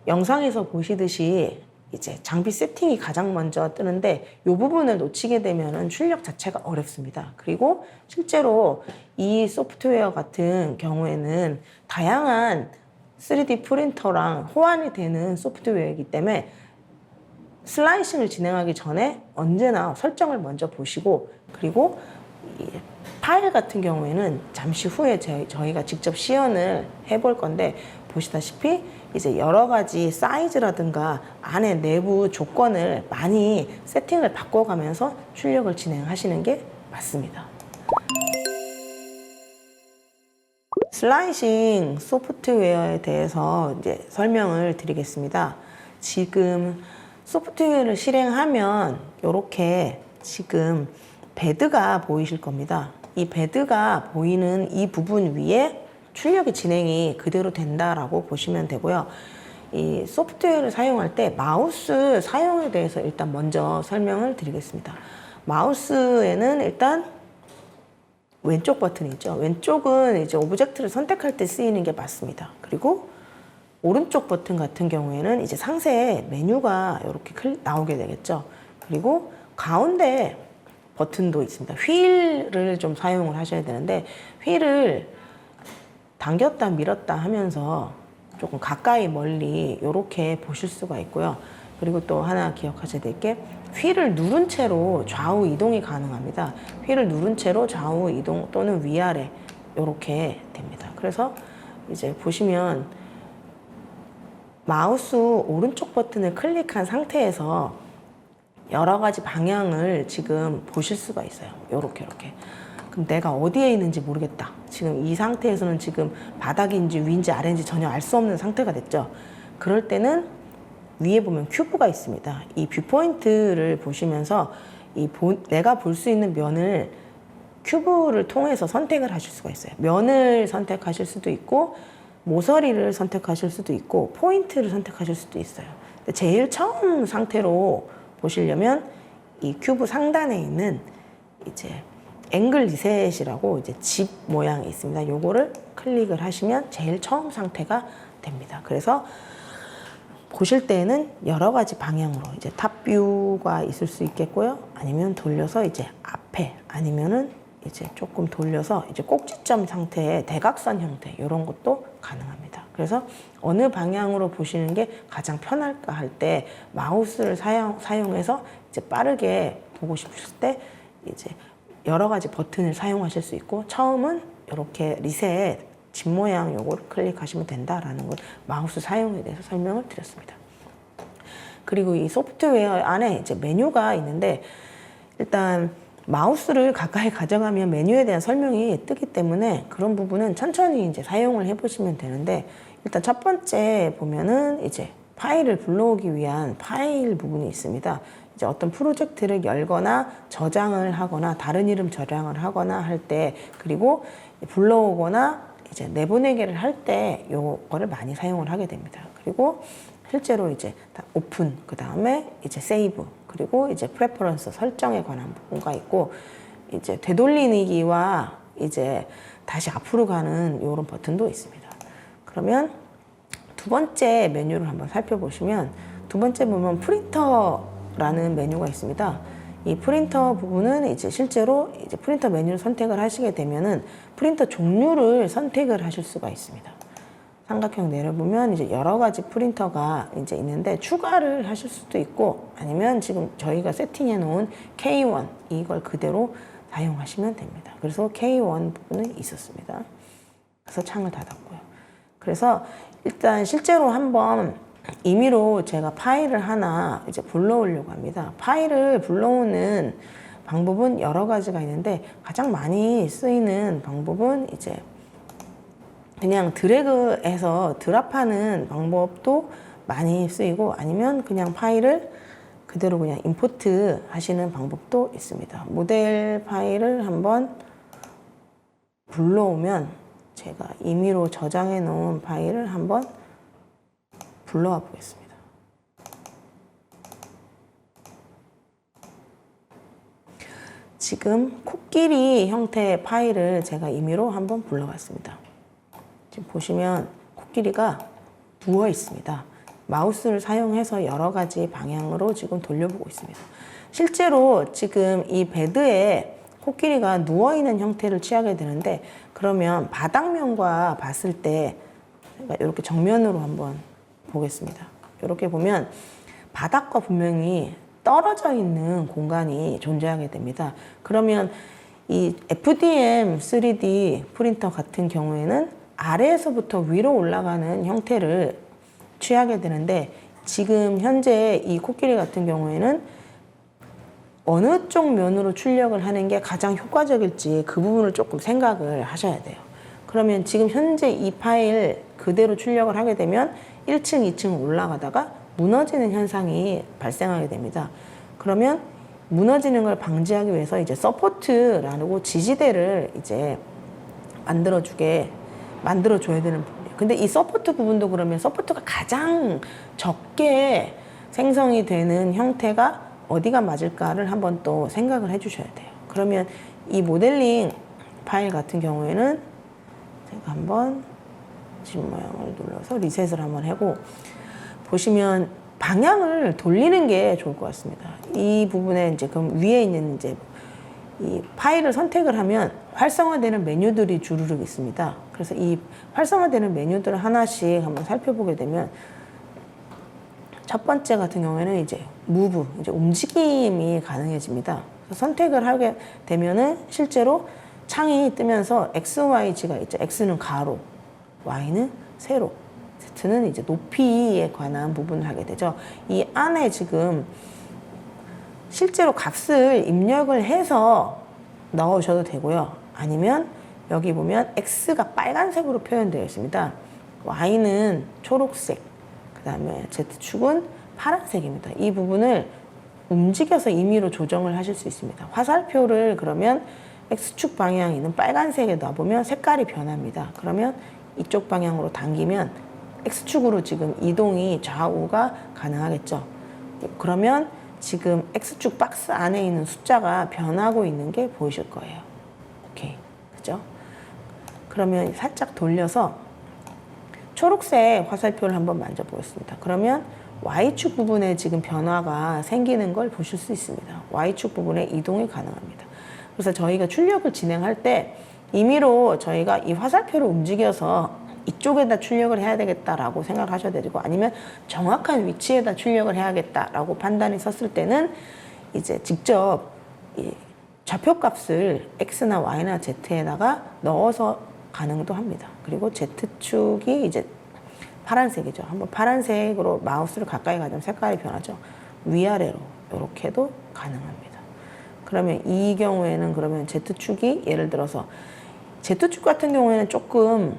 영상에서 보시듯이 이제 장비 세팅이 가장 먼저 뜨는데 이 부분을 놓치게 되면은 출력 자체가 어렵습니다. 그리고 실제로 이 소프트웨어 같은 경우에는 다양한 3D 프린터랑 호환이 되는 소프트웨어이기 때문에 슬라이싱을 진행하기 전에 언제나 설정을 먼저 보시고, 그리고 이 파일 같은 경우에는 잠시 후에 저희가 직접 시연을 해볼 건데, 보시다시피 이제 여러 가지 사이즈라든가 안에 내부 조건을 많이 세팅을 바꿔가면서 출력을 진행하시는 게 맞습니다. 슬라이싱 소프트웨어에 대해서 이제 설명을 드리겠습니다. 지금 소프트웨어를 실행하면 이렇게 지금 베드가 보이실 겁니다. 이 베드가 보이는 이 부분 위에 출력이 진행이 그대로 된다라고 보시면 되고요. 이 소프트웨어를 사용할 때 마우스 사용에 대해서 일단 먼저 설명을 드리겠습니다. 마우스에는 일단 왼쪽 버튼이 있죠. 왼쪽은 이제 오브젝트를 선택할 때 쓰이는 게 맞습니다. 그리고 오른쪽 버튼 같은 경우에는 이제 상세 메뉴가 이렇게 나오게 되겠죠. 그리고 가운데 버튼도 있습니다. 휠을 좀 사용을 하셔야 되는데, 휠을 당겼다 밀었다 하면서 조금 가까이 멀리 이렇게 보실 수가 있고요. 그리고 또 하나 기억하셔야 될 게, 휠을 누른 채로 좌우 이동이 가능합니다. 휠을 누른 채로 좌우 이동 또는 위아래 이렇게 됩니다. 그래서 이제 보시면 마우스 오른쪽 버튼을 클릭한 상태에서 여러 가지 방향을 지금 보실 수가 있어요. 이렇게. 그럼 내가 어디에 있는지 모르겠다. 지금 이 상태에서는 지금 바닥인지 위인지 아래인지 전혀 알 수 없는 상태가 됐죠. 그럴 때는 위에 보면 큐브가 있습니다. 이 뷰포인트를 보시면서 내가 볼 수 있는 면을 큐브를 통해서 선택을 하실 수가 있어요. 면을 선택하실 수도 있고, 모서리를 선택하실 수도 있고, 포인트를 선택하실 수도 있어요. 근데 제일 처음 상태로 보시려면 이 큐브 상단에 있는 이제 앵글 리셋이라고 이제 집 모양이 있습니다. 요거를 클릭을 하시면 제일 처음 상태가 됩니다. 그래서 보실 때에는 여러 가지 방향으로 이제 탑뷰가 있을 수 있겠고요. 아니면 돌려서 이제 앞에, 아니면은 이제 조금 돌려서 이제 꼭지점 상태의 대각선 형태 이런 것도 가능합니다. 그래서 어느 방향으로 보시는 게 가장 편할까 할 때 마우스를 사용해서 이제 빠르게 보고 싶으실 때 이제 여러 가지 버튼을 사용하실 수 있고, 처음은 이렇게 리셋 집 모양 요거를 클릭하시면 된다라는 걸 마우스 사용에 대해서 설명을 드렸습니다. 그리고 이 소프트웨어 안에 이제 메뉴가 있는데, 일단 마우스를 가까이 가져가면 메뉴에 대한 설명이 뜨기 때문에 그런 부분은 천천히 이제 사용을 해보시면 되는데, 일단 첫 번째 보면은 이제 파일을 불러오기 위한 파일 부분이 있습니다. 이제 어떤 프로젝트를 열거나 저장을 하거나 다른 이름 저장을 하거나 할 때, 그리고 불러오거나 이제 내보내기를 할 때 요거를 많이 사용을 하게 됩니다. 그리고 실제로 이제 오픈, 그 다음에 이제 세이브, 그리고 이제 프레퍼런스 설정에 관한 부분가 있고, 이제 되돌리기와 이제 다시 앞으로 가는 이런 버튼도 있습니다. 그러면 두 번째 메뉴를 한번 살펴보시면, 두 번째 보면 프린터라는 메뉴가 있습니다. 이 프린터 부분은 이제 실제로 이제 프린터 메뉴를 선택을 하시게 되면은 프린터 종류를 선택을 하실 수가 있습니다. 삼각형 내려보면 이제 여러 가지 프린터가 이제 있는데 추가를 하실 수도 있고, 아니면 지금 저희가 세팅해 놓은 K1 이걸 그대로 사용하시면 됩니다. 그래서 K1 부분은 있었습니다. 그래서 창을 닫았고요. 그래서 일단 실제로 한번 임의로 제가 파일을 하나 이제 불러오려고 합니다. 파일을 불러오는 방법은 여러 가지가 있는데, 가장 많이 쓰이는 방법은 이제 그냥 드래그해서 드랍하는 방법도 많이 쓰이고, 아니면 그냥 파일을 그대로 그냥 임포트 하시는 방법도 있습니다. 모델 파일을 한번 불러오면, 제가 임의로 저장해 놓은 파일을 한번 불러와 보겠습니다. 지금 코끼리 형태의 파일을 제가 임의로 한번 불러왔습니다. 지금 보시면 코끼리가 누워 있습니다. 마우스를 사용해서 여러 가지 방향으로 지금 돌려보고 있습니다. 실제로 지금 이 베드에 코끼리가 누워있는 형태를 취하게 되는데, 그러면 바닥면과 봤을 때 이렇게 정면으로 한번 보겠습니다. 이렇게 보면 바닥과 분명히 떨어져 있는 공간이 존재하게 됩니다. 그러면 이 FDM 3D 프린터 같은 경우에는 아래에서부터 위로 올라가는 형태를 취하게 되는데, 지금 현재 이 코끼리 같은 경우에는 어느 쪽 면으로 출력을 하는 게 가장 효과적일지 그 부분을 조금 생각을 하셔야 돼요. 그러면 지금 현재 이 파일 그대로 출력을 하게 되면 1층, 2층 올라가다가 무너지는 현상이 발생하게 됩니다. 그러면 무너지는 걸 방지하기 위해서 이제 서포트라고 지지대를 이제 만들어줘야 되는 부분이에요. 근데 이 서포트 부분도 그러면 서포트가 가장 적게 생성이 되는 형태가 어디가 맞을까를 한번 또 생각을 해주셔야 돼요. 그러면 이 모델링 파일 같은 경우에는 제가 한번 집 모양을 눌러서 리셋을 한번 하고, 보시면 방향을 돌리는 게 좋을 것 같습니다. 이 부분에 이제 그럼 위에 있는 이제 이 파일을 선택을 하면 활성화되는 메뉴들이 주르륵 있습니다. 그래서 이 활성화되는 메뉴들을 하나씩 한번 살펴보게 되면, 첫 번째 같은 경우에는 이제 무브, 이제 움직임이 가능해집니다. 선택을 하게 되면은 실제로 창이 뜨면서 XYZ가 있죠. X는 가로, Y는 세로, Z는 이제 높이에 관한 부분을 하게 되죠. 이 안에 지금 실제로 값을 입력을 해서 넣으셔도 되고요. 아니면 여기 보면 X가 빨간색으로 표현되어 있습니다. Y는 초록색, 그 다음에 Z축은 파란색입니다. 이 부분을 움직여서 임의로 조정을 하실 수 있습니다. 화살표를 그러면 X축 방향이 있는 빨간색에 놔보면 색깔이 변합니다. 그러면 이쪽 방향으로 당기면 X축으로 지금 이동이 좌우가 가능하겠죠. 그러면 지금 X축 박스 안에 있는 숫자가 변하고 있는 게 보이실 거예요. 오케이. 그죠? 그러면 살짝 돌려서 초록색 화살표를 한번 만져보겠습니다. 그러면 Y축 부분에 지금 변화가 생기는 걸 보실 수 있습니다. Y축 부분에 이동이 가능합니다. 그래서 저희가 출력을 진행할 때 임의로 저희가 이 화살표를 움직여서 이쪽에다 출력을 해야 되겠다라고 생각하셔야 되고, 아니면 정확한 위치에다 출력을 해야겠다라고 판단이 섰을 때는 이제 직접 이 좌표값을 X나 Y나 Z에다가 넣어서 가능도 합니다. 그리고 Z축이 이제 파란색이죠. 한번 파란색으로 마우스를 가까이 가면 색깔이 변하죠. 위아래로 이렇게도 가능합니다. 그러면 이 경우에는 그러면 Z축이 예를 들어서 Z축 같은 경우에는 조금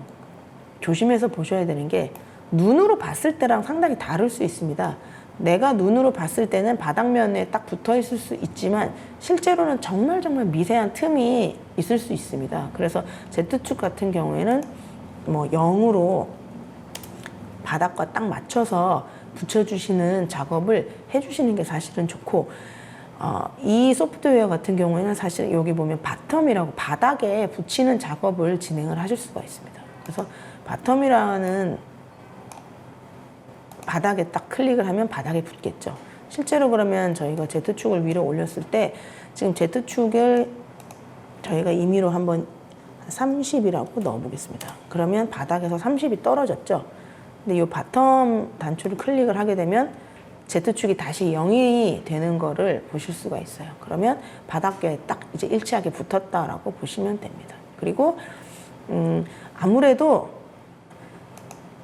조심해서 보셔야 되는 게 눈으로 봤을 때랑 상당히 다를 수 있습니다. 내가 눈으로 봤을 때는 바닥면에 딱 붙어 있을 수 있지만 실제로는 정말 미세한 틈이 있을 수 있습니다. 그래서 Z축 같은 경우에는 뭐 0으로 바닥과 딱 맞춰서 붙여주시는 작업을 해주시는 게 사실은 좋고, 이 소프트웨어 같은 경우에는 사실 여기 보면 바텀이라고 바닥에 붙이는 작업을 진행을 하실 수가 있습니다. 그래서 바텀이라는 바닥에 딱 클릭을 하면 바닥에 붙겠죠. 실제로 그러면 저희가 Z축을 위로 올렸을 때 지금 Z축을 저희가 임의로 한번 30이라고 넣어보겠습니다. 그러면 바닥에서 30이 떨어졌죠. 근데 이 바텀 단추를 클릭을 하게 되면 Z축이 다시 0이 되는 거를 보실 수가 있어요. 그러면 바닥에 딱 이제 일치하게 붙었다라고 보시면 됩니다. 그리고 아무래도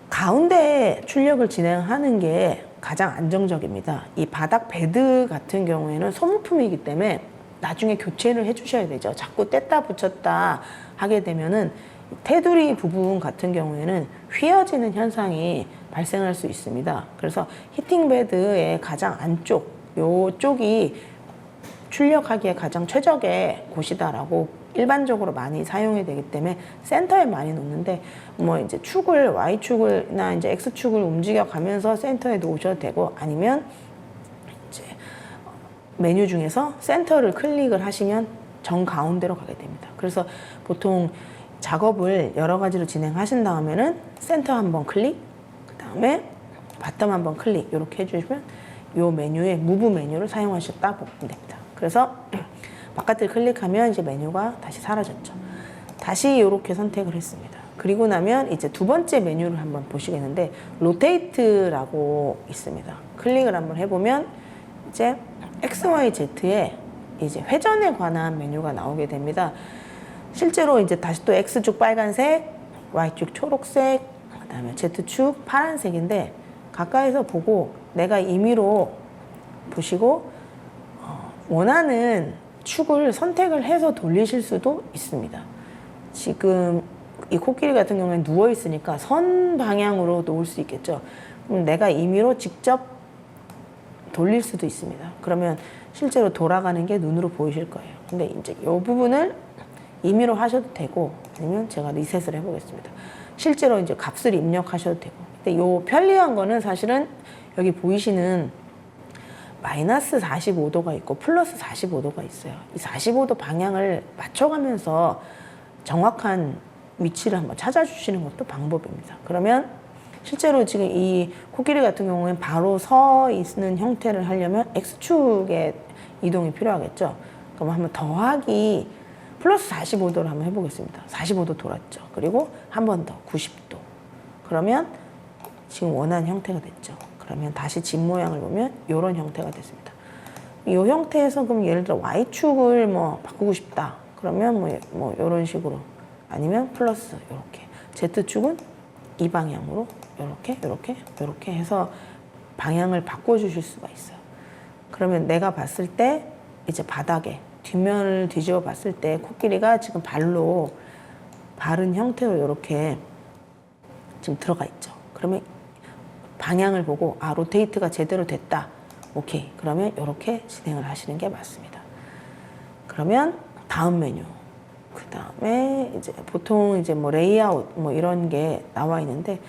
가운데에 출력을 진행하는 게 가장 안정적입니다. 이 바닥 베드 같은 경우에는 소모품이기 때문에 나중에 교체를 해주셔야 되죠. 자꾸 뗐다 붙였다 하게 되면은 테두리 부분 같은 경우에는 휘어지는 현상이 발생할 수 있습니다. 그래서 히팅 베드의 가장 안쪽, 요쪽이 출력하기에 가장 최적의 곳이다라고 일반적으로 많이 사용이 되기 때문에 센터에 많이 놓는데, 뭐 이제 축을 Y축을나 이제 X축을 움직여 가면서 센터에 놓으셔도 되고, 아니면 이제 메뉴 중에서 센터를 클릭을 하시면 정 가운데로 가게 됩니다. 그래서 보통 작업을 여러 가지로 진행하신 다음에는 센터 한번 클릭, 그 다음에 바텀 한번 클릭 이렇게 해주시면 이 메뉴에 무브 메뉴를 사용하셨다 보면 됩니다. 그래서 바깥을 클릭하면 이제 메뉴가 다시 사라졌죠. 다시 이렇게 선택을 했습니다. 그리고 나면 이제 두 번째 메뉴를 한번 보시겠는데, 로테이트라고 있습니다. 클릭을 한번 해보면 이제 XYZ에 이제 회전에 관한 메뉴가 나오게 됩니다. 실제로 이제 다시 또 X축 빨간색, Y축 초록색, 그 다음에 Z축 파란색인데, 가까이서 보고 내가 임의로 보시고 원하는 축을 선택을 해서 돌리실 수도 있습니다. 지금 이 코끼리 같은 경우에 누워 있으니까 선 방향으로 놓을 수 있겠죠. 그럼 내가 임의로 직접 돌릴 수도 있습니다. 그러면 실제로 돌아가는 게 눈으로 보이실 거예요. 근데 이제 이 부분을 임의로 하셔도 되고, 아니면 제가 리셋을 해보겠습니다. 실제로 이제 값을 입력하셔도 되고. 근데 요 편리한 거는 사실은 여기 보이시는 마이너스 45도가 있고 플러스 45도가 있어요. 이 45도 방향을 맞춰가면서 정확한 위치를 한번 찾아주시는 것도 방법입니다. 그러면 실제로 지금 이 코끼리 같은 경우에는 바로 서 있는 형태를 하려면 X축의 이동이 필요하겠죠. 그럼 한번 더하기 플러스 45도를 한번 해보겠습니다. 45도 돌았죠. 그리고 한 번 더 90도. 그러면 지금 원하는 형태가 됐죠. 그러면 다시 집 모양을 보면 이런 형태가 됐습니다. 이 형태에서 그럼 예를 들어 Y축을 뭐 바꾸고 싶다. 그러면 뭐 이런 식으로, 아니면 플러스 이렇게, Z축은 이 방향으로 이렇게 해서 방향을 바꿔주실 수가 있어요. 그러면 내가 봤을 때 이제 바닥에 뒷면을 뒤집어 봤을 때 코끼리가 지금 발로 바른 형태로 이렇게 지금 들어가 있죠. 그러면 방향을 보고 로테이트가 제대로 됐다. 오케이. 그러면 이렇게 진행을 하시는 게 맞습니다. 그러면 다음 메뉴. 그 다음에 이제 보통 이제 뭐 레이아웃 뭐 이런 게 나와 있는데,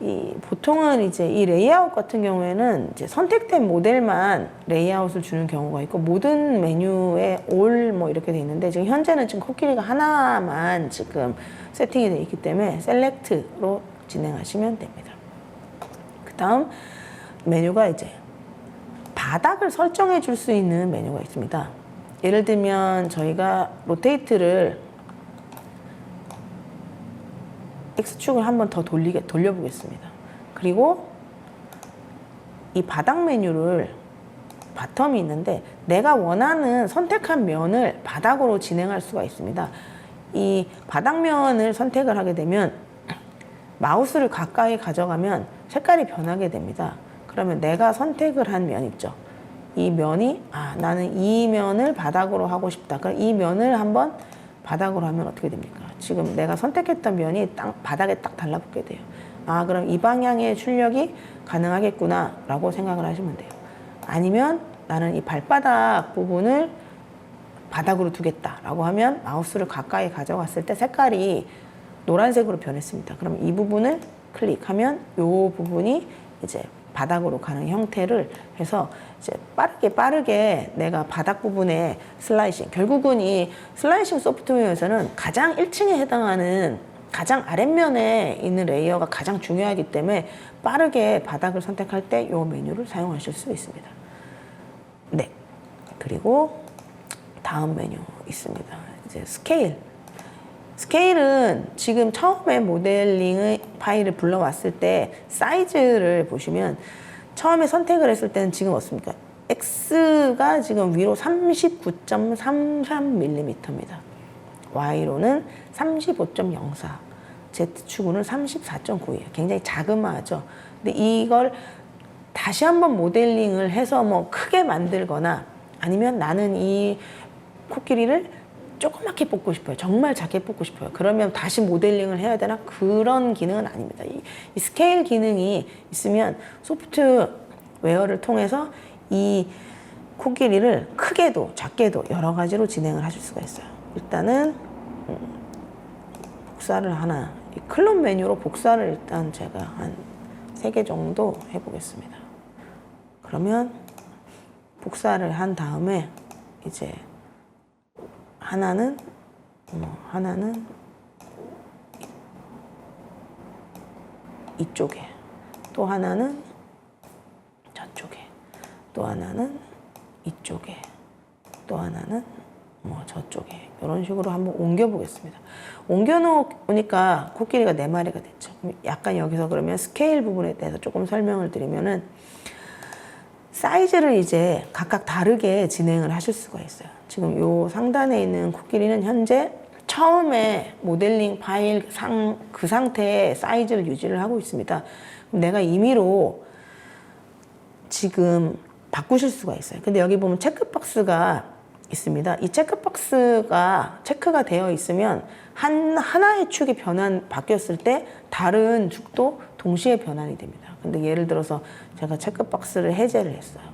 이 보통은 이제 이 레이아웃 같은 경우에는 이제 선택된 모델만 레이아웃을 주는 경우가 있고, 모든 메뉴에 올 뭐 이렇게 돼 있는데, 지금 현재는 지금 코끼리가 하나만 지금 세팅이 되어 있기 때문에 셀렉트로 진행하시면 됩니다. 그 다음 메뉴가 이제 바닥을 설정해 줄 수 있는 메뉴가 있습니다. 예를 들면 저희가 로테이트를 X축을 한번 더 돌려보겠습니다. 그리고 이 바닥 메뉴를 바텀이 있는데 내가 원하는 선택한 면을 바닥으로 진행할 수가 있습니다. 이 바닥면을 선택을 하게 되면 마우스를 가까이 가져가면 색깔이 변하게 됩니다. 그러면 내가 선택을 한 면 있죠. 이 면이 나는 이 면을 바닥으로 하고 싶다. 그럼 이 면을 한번 바닥으로 하면 어떻게 됩니까? 지금 내가 선택했던 면이 바닥에 딱 달라붙게 돼요. 그럼 이 방향의 출력이 가능하겠구나 라고 생각을 하시면 돼요. 아니면 나는 이 발바닥 부분을 바닥으로 두겠다라고 하면 마우스를 가까이 가져갔을 때 색깔이 노란색으로 변했습니다. 그럼 이 부분을 클릭하면 이 부분이 이제 바닥으로 가는 형태를 해서 이제 빠르게 내가 바닥 부분에 슬라이싱, 결국은 이 슬라이싱 소프트웨어에서는 가장 1층에 해당하는 가장 아랫면에 있는 레이어가 가장 중요하기 때문에 빠르게 바닥을 선택할 때 이 메뉴를 사용하실 수 있습니다. 네. 그리고 다음 메뉴 있습니다. 이제 스케일. 스케일은 지금 처음에 모델링의 파일을 불러왔을 때 사이즈를 보시면 처음에 선택을 했을 때는 지금 어떻습니까? X가 지금 위로 39.33mm입니다. Y로는 35.04, Z축으로는 34.9예요. 굉장히 자그마하죠. 근데 이걸 다시 한번 모델링을 해서 뭐 크게 만들거나 아니면 나는 이 코끼리를 조그맣게 뽑고 싶어요. 정말 작게 뽑고 싶어요. 그러면 다시 모델링을 해야 되나? 그런 기능은 아닙니다. 이 스케일 기능이 있으면 소프트웨어를 통해서 이 코끼리를 크게도 작게도 여러 가지로 진행을 하실 수가 있어요. 일단은 복사를 하나, 이 클론 메뉴로 복사를 일단 제가 한 3개 정도 해보겠습니다. 그러면 복사를 한 다음에 이제 하나는 이쪽에, 또 하나는 저쪽에, 또 하나는 이쪽에, 또 하나는 저쪽에, 이런 식으로 한번 옮겨 보겠습니다. 옮겨 놓으니까 코끼리가 4마리가 됐죠. 약간 여기서 그러면 스케일 부분에 대해서 조금 설명을 드리면은 사이즈를 이제 각각 다르게 진행을 하실 수가 있어요. 지금 요 상단에 있는 코끼리는 현재 처음에 모델링 파일 그 상태의 사이즈를 유지를 하고 있습니다. 내가 임의로 지금 바꾸실 수가 있어요. 근데 여기 보면 체크박스가 있습니다. 이 체크박스가 체크가 되어 있으면 하나의 축이 바뀌었을 때 다른 축도 동시에 변환이 됩니다. 근데 예를 들어서 제가 체크박스를 해제를 했어요.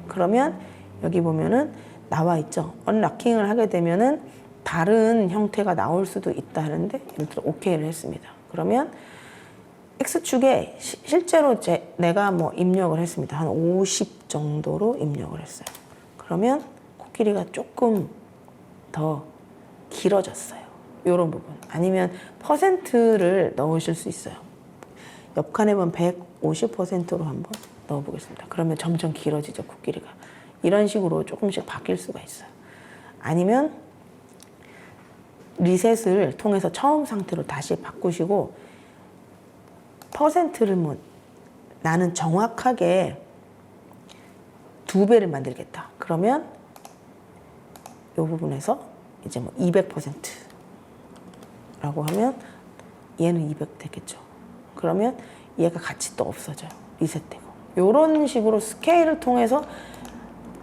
그러면 여기 보면은 나와 있죠. 언락킹을 하게 되면은 다른 형태가 나올 수도 있다 하는데 예를 들어 OK를 했습니다. 그러면 X축에 실제로 내가 입력을 했습니다. 한 50 정도로 입력을 했어요. 그러면 코끼리가 조금 더 길어졌어요. 이런 부분. 아니면 퍼센트를 넣으실 수 있어요. 옆칸에 보면 150%로 한번 넣어보겠습니다. 그러면 점점 길어지죠, 코끼리가. 이런 식으로 조금씩 바뀔 수가 있어요. 아니면 리셋을 통해서 처음 상태로 다시 바꾸시고 퍼센트를 나는 정확하게 2배를 만들겠다. 그러면 이 부분에서 이제 200%라고 하면 얘는 200 되겠죠. 그러면 얘가 같이 또 없어져요. 리셋되고. 이런 식으로 스케일을 통해서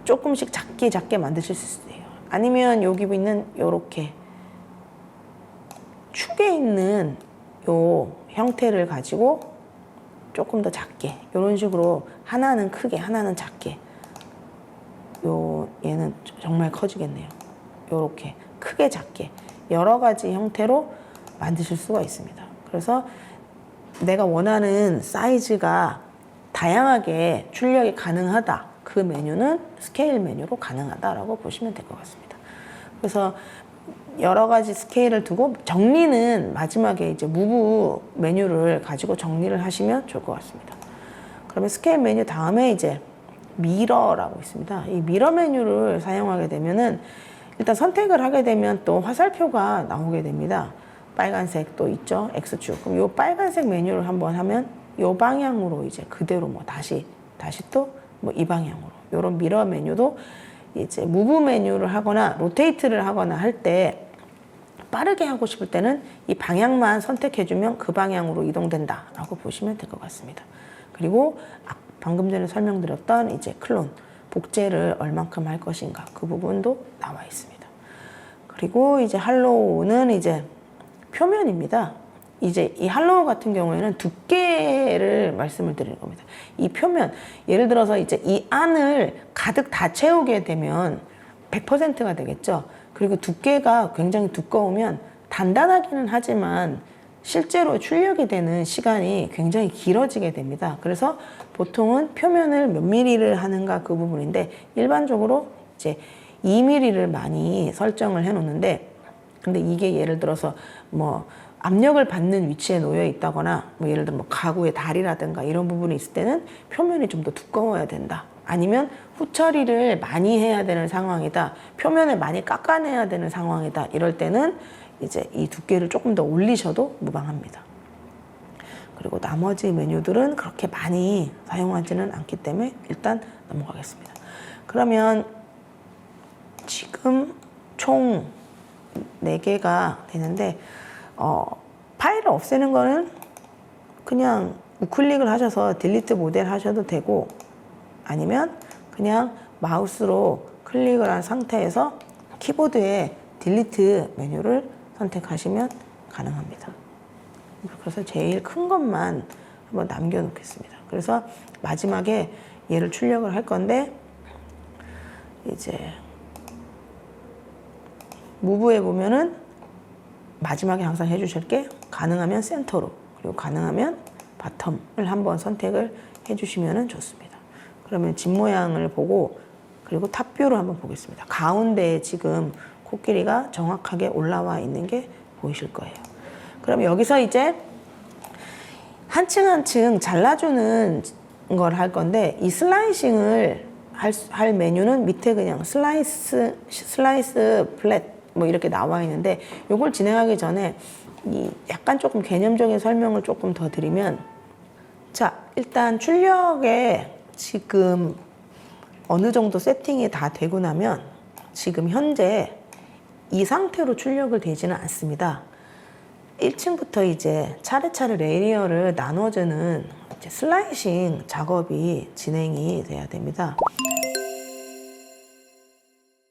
조금씩 작게 만드실 수 있어요. 아니면 여기 있는 요렇게 축에 있는 요 형태를 가지고 조금 더 작게 이런 식으로 하나는 크게 하나는 작게 얘는 정말 커지겠네요. 요렇게 크게 작게 여러 가지 형태로 만드실 수가 있습니다. 그래서 내가 원하는 사이즈가 다양하게 출력이 가능하다. 그 메뉴는 스케일 메뉴로 가능하다라고 보시면 될 것 같습니다. 그래서 여러 가지 스케일을 두고 정리는 마지막에 이제 무브 메뉴를 가지고 정리를 하시면 좋을 것 같습니다. 그러면 스케일 메뉴 다음에 이제 미러라고 있습니다. 이 미러 메뉴를 사용하게 되면은 일단 선택을 하게 되면 또 화살표가 나오게 됩니다. 빨간색 또 있죠. X축. 그럼 요 빨간색 메뉴를 한번 하면 요 방향으로 이제 그대로 뭐 다시 또 뭐 이 방향으로 요런 미러 메뉴도 이제 무브 메뉴를 하거나 로테이트를 하거나 할 때 빠르게 하고 싶을 때는 이 방향만 선택해주면 그 방향으로 이동된다라고 보시면 될 것 같습니다. 그리고 방금 전에 설명드렸던 이제 클론, 복제를 얼만큼 할 것인가 그 부분도 나와 있습니다. 그리고 이제 할로우는 이제 표면입니다. 이제 이 할로우 같은 경우에는 두께를 말씀을 드리는 겁니다. 이 표면, 예를 들어서 이제 이 안을 가득 다 채우게 되면 100%가 되겠죠. 그리고 두께가 굉장히 두꺼우면 단단하기는 하지만 실제로 출력이 되는 시간이 굉장히 길어지게 됩니다. 그래서 보통은 표면을 몇 미리를 하는가 그 부분인데 일반적으로 이제 2mm를 많이 설정을 해 놓는데 근데 이게 예를 들어서 뭐 압력을 받는 위치에 놓여 있다거나 뭐 예를 들어 뭐 가구의 다리라든가 이런 부분이 있을 때는 표면이 좀 더 두꺼워야 된다. 아니면 후처리를 많이 해야 되는 상황이다. 표면을 많이 깎아내야 되는 상황이다. 이럴 때는 이제 이 두께를 조금 더 올리셔도 무방합니다. 그리고 나머지 메뉴들은 그렇게 많이 사용하지는 않기 때문에 일단 넘어가겠습니다. 그러면 지금 총 4개가 되는데 파일을 없애는 거는 그냥 우클릭을 하셔서 딜리트 모델 하셔도 되고 아니면 그냥 마우스로 클릭을 한 상태에서 키보드에 딜리트 메뉴를 선택하시면 가능합니다. 그래서 제일 큰 것만 한번 남겨놓겠습니다. 그래서 마지막에 얘를 출력을 할 건데 이제 무브에 보면은 마지막에 항상 해주실 게 가능하면 센터로 그리고 가능하면 바텀을 한번 선택을 해주시면 좋습니다. 그러면 집 모양을 보고 그리고 탑뷰를 한번 보겠습니다. 가운데에 지금 코끼리가 정확하게 올라와 있는 게 보이실 거예요. 그럼 여기서 이제 한 층 한 층 잘라주는 걸 할 건데 이 슬라이싱을 할 메뉴는 밑에 그냥 슬라이스 플랫 뭐 이렇게 나와 있는데 이걸 진행하기 전에 이 약간 조금 개념적인 설명을 조금 더 드리면 자 일단 출력에 지금 어느 정도 세팅이 다 되고 나면 지금 현재 이 상태로 출력을 되지는 않습니다. 1층부터 이제 차례차례 레이어를 나눠주는 이제 슬라이싱 작업이 진행이 돼야 됩니다.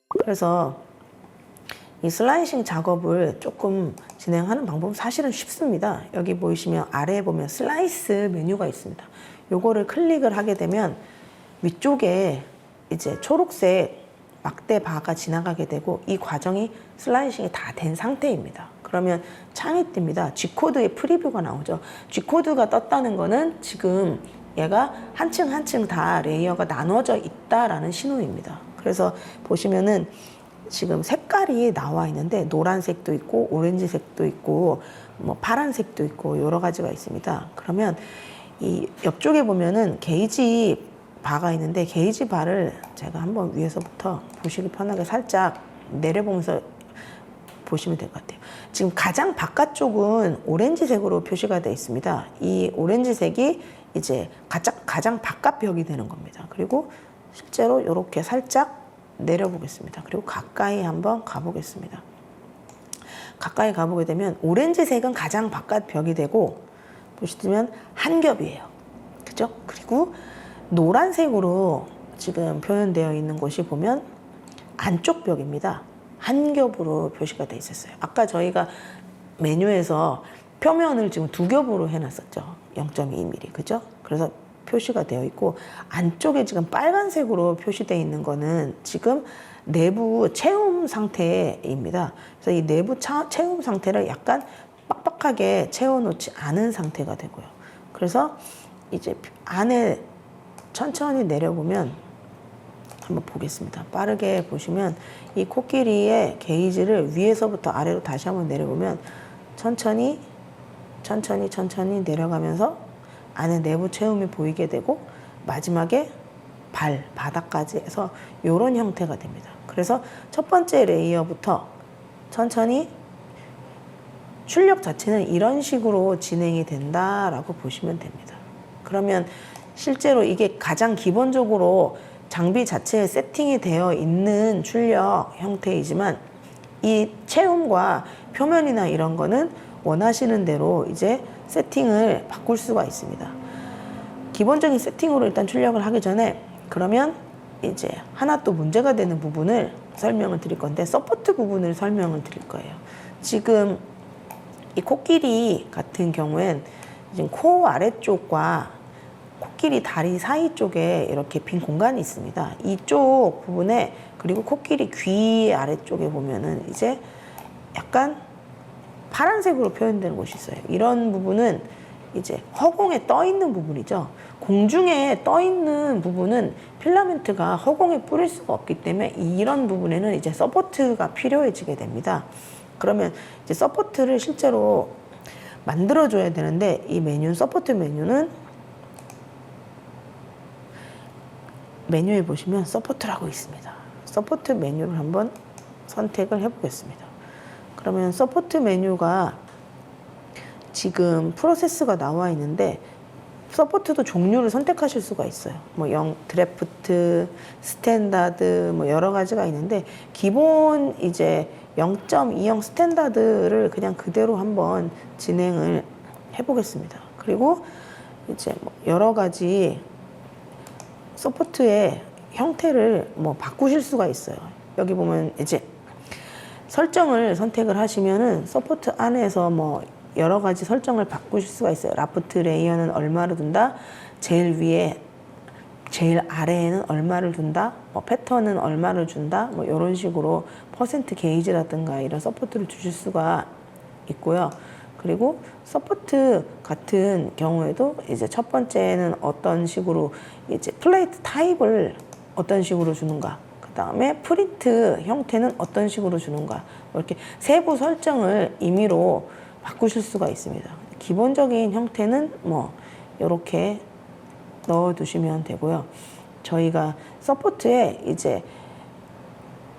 그래서 이 슬라이싱 작업을 조금 진행하는 방법은 사실은 쉽습니다. 여기 보이시면 아래에 보면 슬라이스 메뉴가 있습니다. 요거를 클릭을 하게 되면 위쪽에 이제 초록색 막대 바가 지나가게 되고 이 과정이 슬라이싱이 다 된 상태입니다. 그러면 창이 뜹니다. G코드의 프리뷰가 나오죠. G코드가 떴다는 거는 지금 얘가 한 층 한 층 다 레이어가 나눠져 있다라는 신호입니다. 그래서 보시면은 지금 색깔이 나와 있는데 노란색도 있고 오렌지색도 있고 뭐 파란색도 있고 여러 가지가 있습니다. 그러면 이 옆쪽에 보면은 게이지 바가 있는데 게이지 바를 제가 한번 위에서부터 보시기 편하게 살짝 내려보면서 보시면 될 것 같아요. 지금 가장 바깥쪽은 오렌지색으로 표시가 되어 있습니다. 이 오렌지색이 이제 가장 바깥 벽이 되는 겁니다. 그리고 실제로 이렇게 살짝 내려보겠습니다. 그리고 가까이 한번 가보겠습니다. 가까이 가보게 되면 오렌지색은 가장 바깥 벽이 되고 보시면 한 겹이에요. 그죠? 그리고 노란색으로 지금 표현되어 있는 곳이 보면 안쪽 벽입니다. 한 겹으로 표시가 되어 있었어요. 아까 저희가 메뉴에서 표면을 지금 2겹으로 해놨었죠. 0.2mm. 그죠? 그래서 표시가 되어 있고 안쪽에 지금 빨간색으로 표시되어 있는 거는 지금 내부 채움 상태입니다. 그래서 이 내부 채움 상태를 약간 빡빡하게 채워놓지 않은 상태가 되고요. 그래서 이제 안에 천천히 내려보면 한번 보겠습니다. 빠르게 보시면 이 코끼리의 게이지를 위에서부터 아래로 다시 한번 내려보면 천천히 내려가면서 안에 내부 채움이 보이게 되고 마지막에 발, 바닥까지 해서 이런 형태가 됩니다. 그래서 첫 번째 레이어부터 천천히 출력 자체는 이런 식으로 진행이 된다라고 보시면 됩니다. 그러면 실제로 이게 가장 기본적으로 장비 자체에 세팅이 되어 있는 출력 형태이지만 이 체움과 표면이나 이런 거는 원하시는 대로 이제 세팅을 바꿀 수가 있습니다. 기본적인 세팅으로 일단 출력을 하기 전에 그러면 이제 하나 또 문제가 되는 부분을 설명을 드릴 건데 서포트 부분을 설명을 드릴 거예요. 지금 이 코끼리 같은 경우엔 지금 코 아래쪽과 코끼리 다리 사이 쪽에 이렇게 빈 공간이 있습니다. 이쪽 부분에 그리고 코끼리 귀 아래쪽에 보면은 이제 약간 파란색으로 표현되는 곳이 있어요. 이런 부분은 이제 허공에 떠 있는 부분이죠. 공중에 떠 있는 부분은 필라멘트가 허공에 뿌릴 수가 없기 때문에 이런 부분에는 이제 서포트가 필요해지게 됩니다. 그러면 이제 서포트를 실제로 만들어줘야 되는데 이 메뉴, 서포트 메뉴는 메뉴에 보시면 서포트라고 있습니다. 서포트 메뉴를 한번 선택을 해보겠습니다. 그러면 서포트 메뉴가 지금 프로세스가 나와 있는데 서포트도 종류를 선택하실 수가 있어요. 뭐 드래프트, 스탠다드 뭐 여러 가지가 있는데 기본 이제 0.20 스탠다드를 그냥 그대로 한번 진행을 해보겠습니다. 그리고 이제 뭐 여러 가지 서포트의 형태를 뭐 바꾸실 수가 있어요. 여기 보면 이제 설정을 선택을 하시면은 서포트 안에서 뭐 여러 가지 설정을 바꾸실 수가 있어요. 라프트 레이어는 얼마를 둔다, 제일 위에 제일 아래에는 얼마를 둔다, 뭐 패턴은 얼마를 준다, 뭐 이런 식으로 퍼센트 게이지라든가 이런 서포트를 주실 수가 있고요. 그리고 서포트 같은 경우에도 이제 첫 번째는 어떤 식으로 이제 플레이트 타입을 어떤 식으로 주는가, 그 다음에 프린트 형태는 어떤 식으로 주는가, 이렇게 세부 설정을 임의로 바꾸실 수가 있습니다. 기본적인 형태는 뭐 이렇게 넣어두시면 되고요. 저희가 서포트에 이제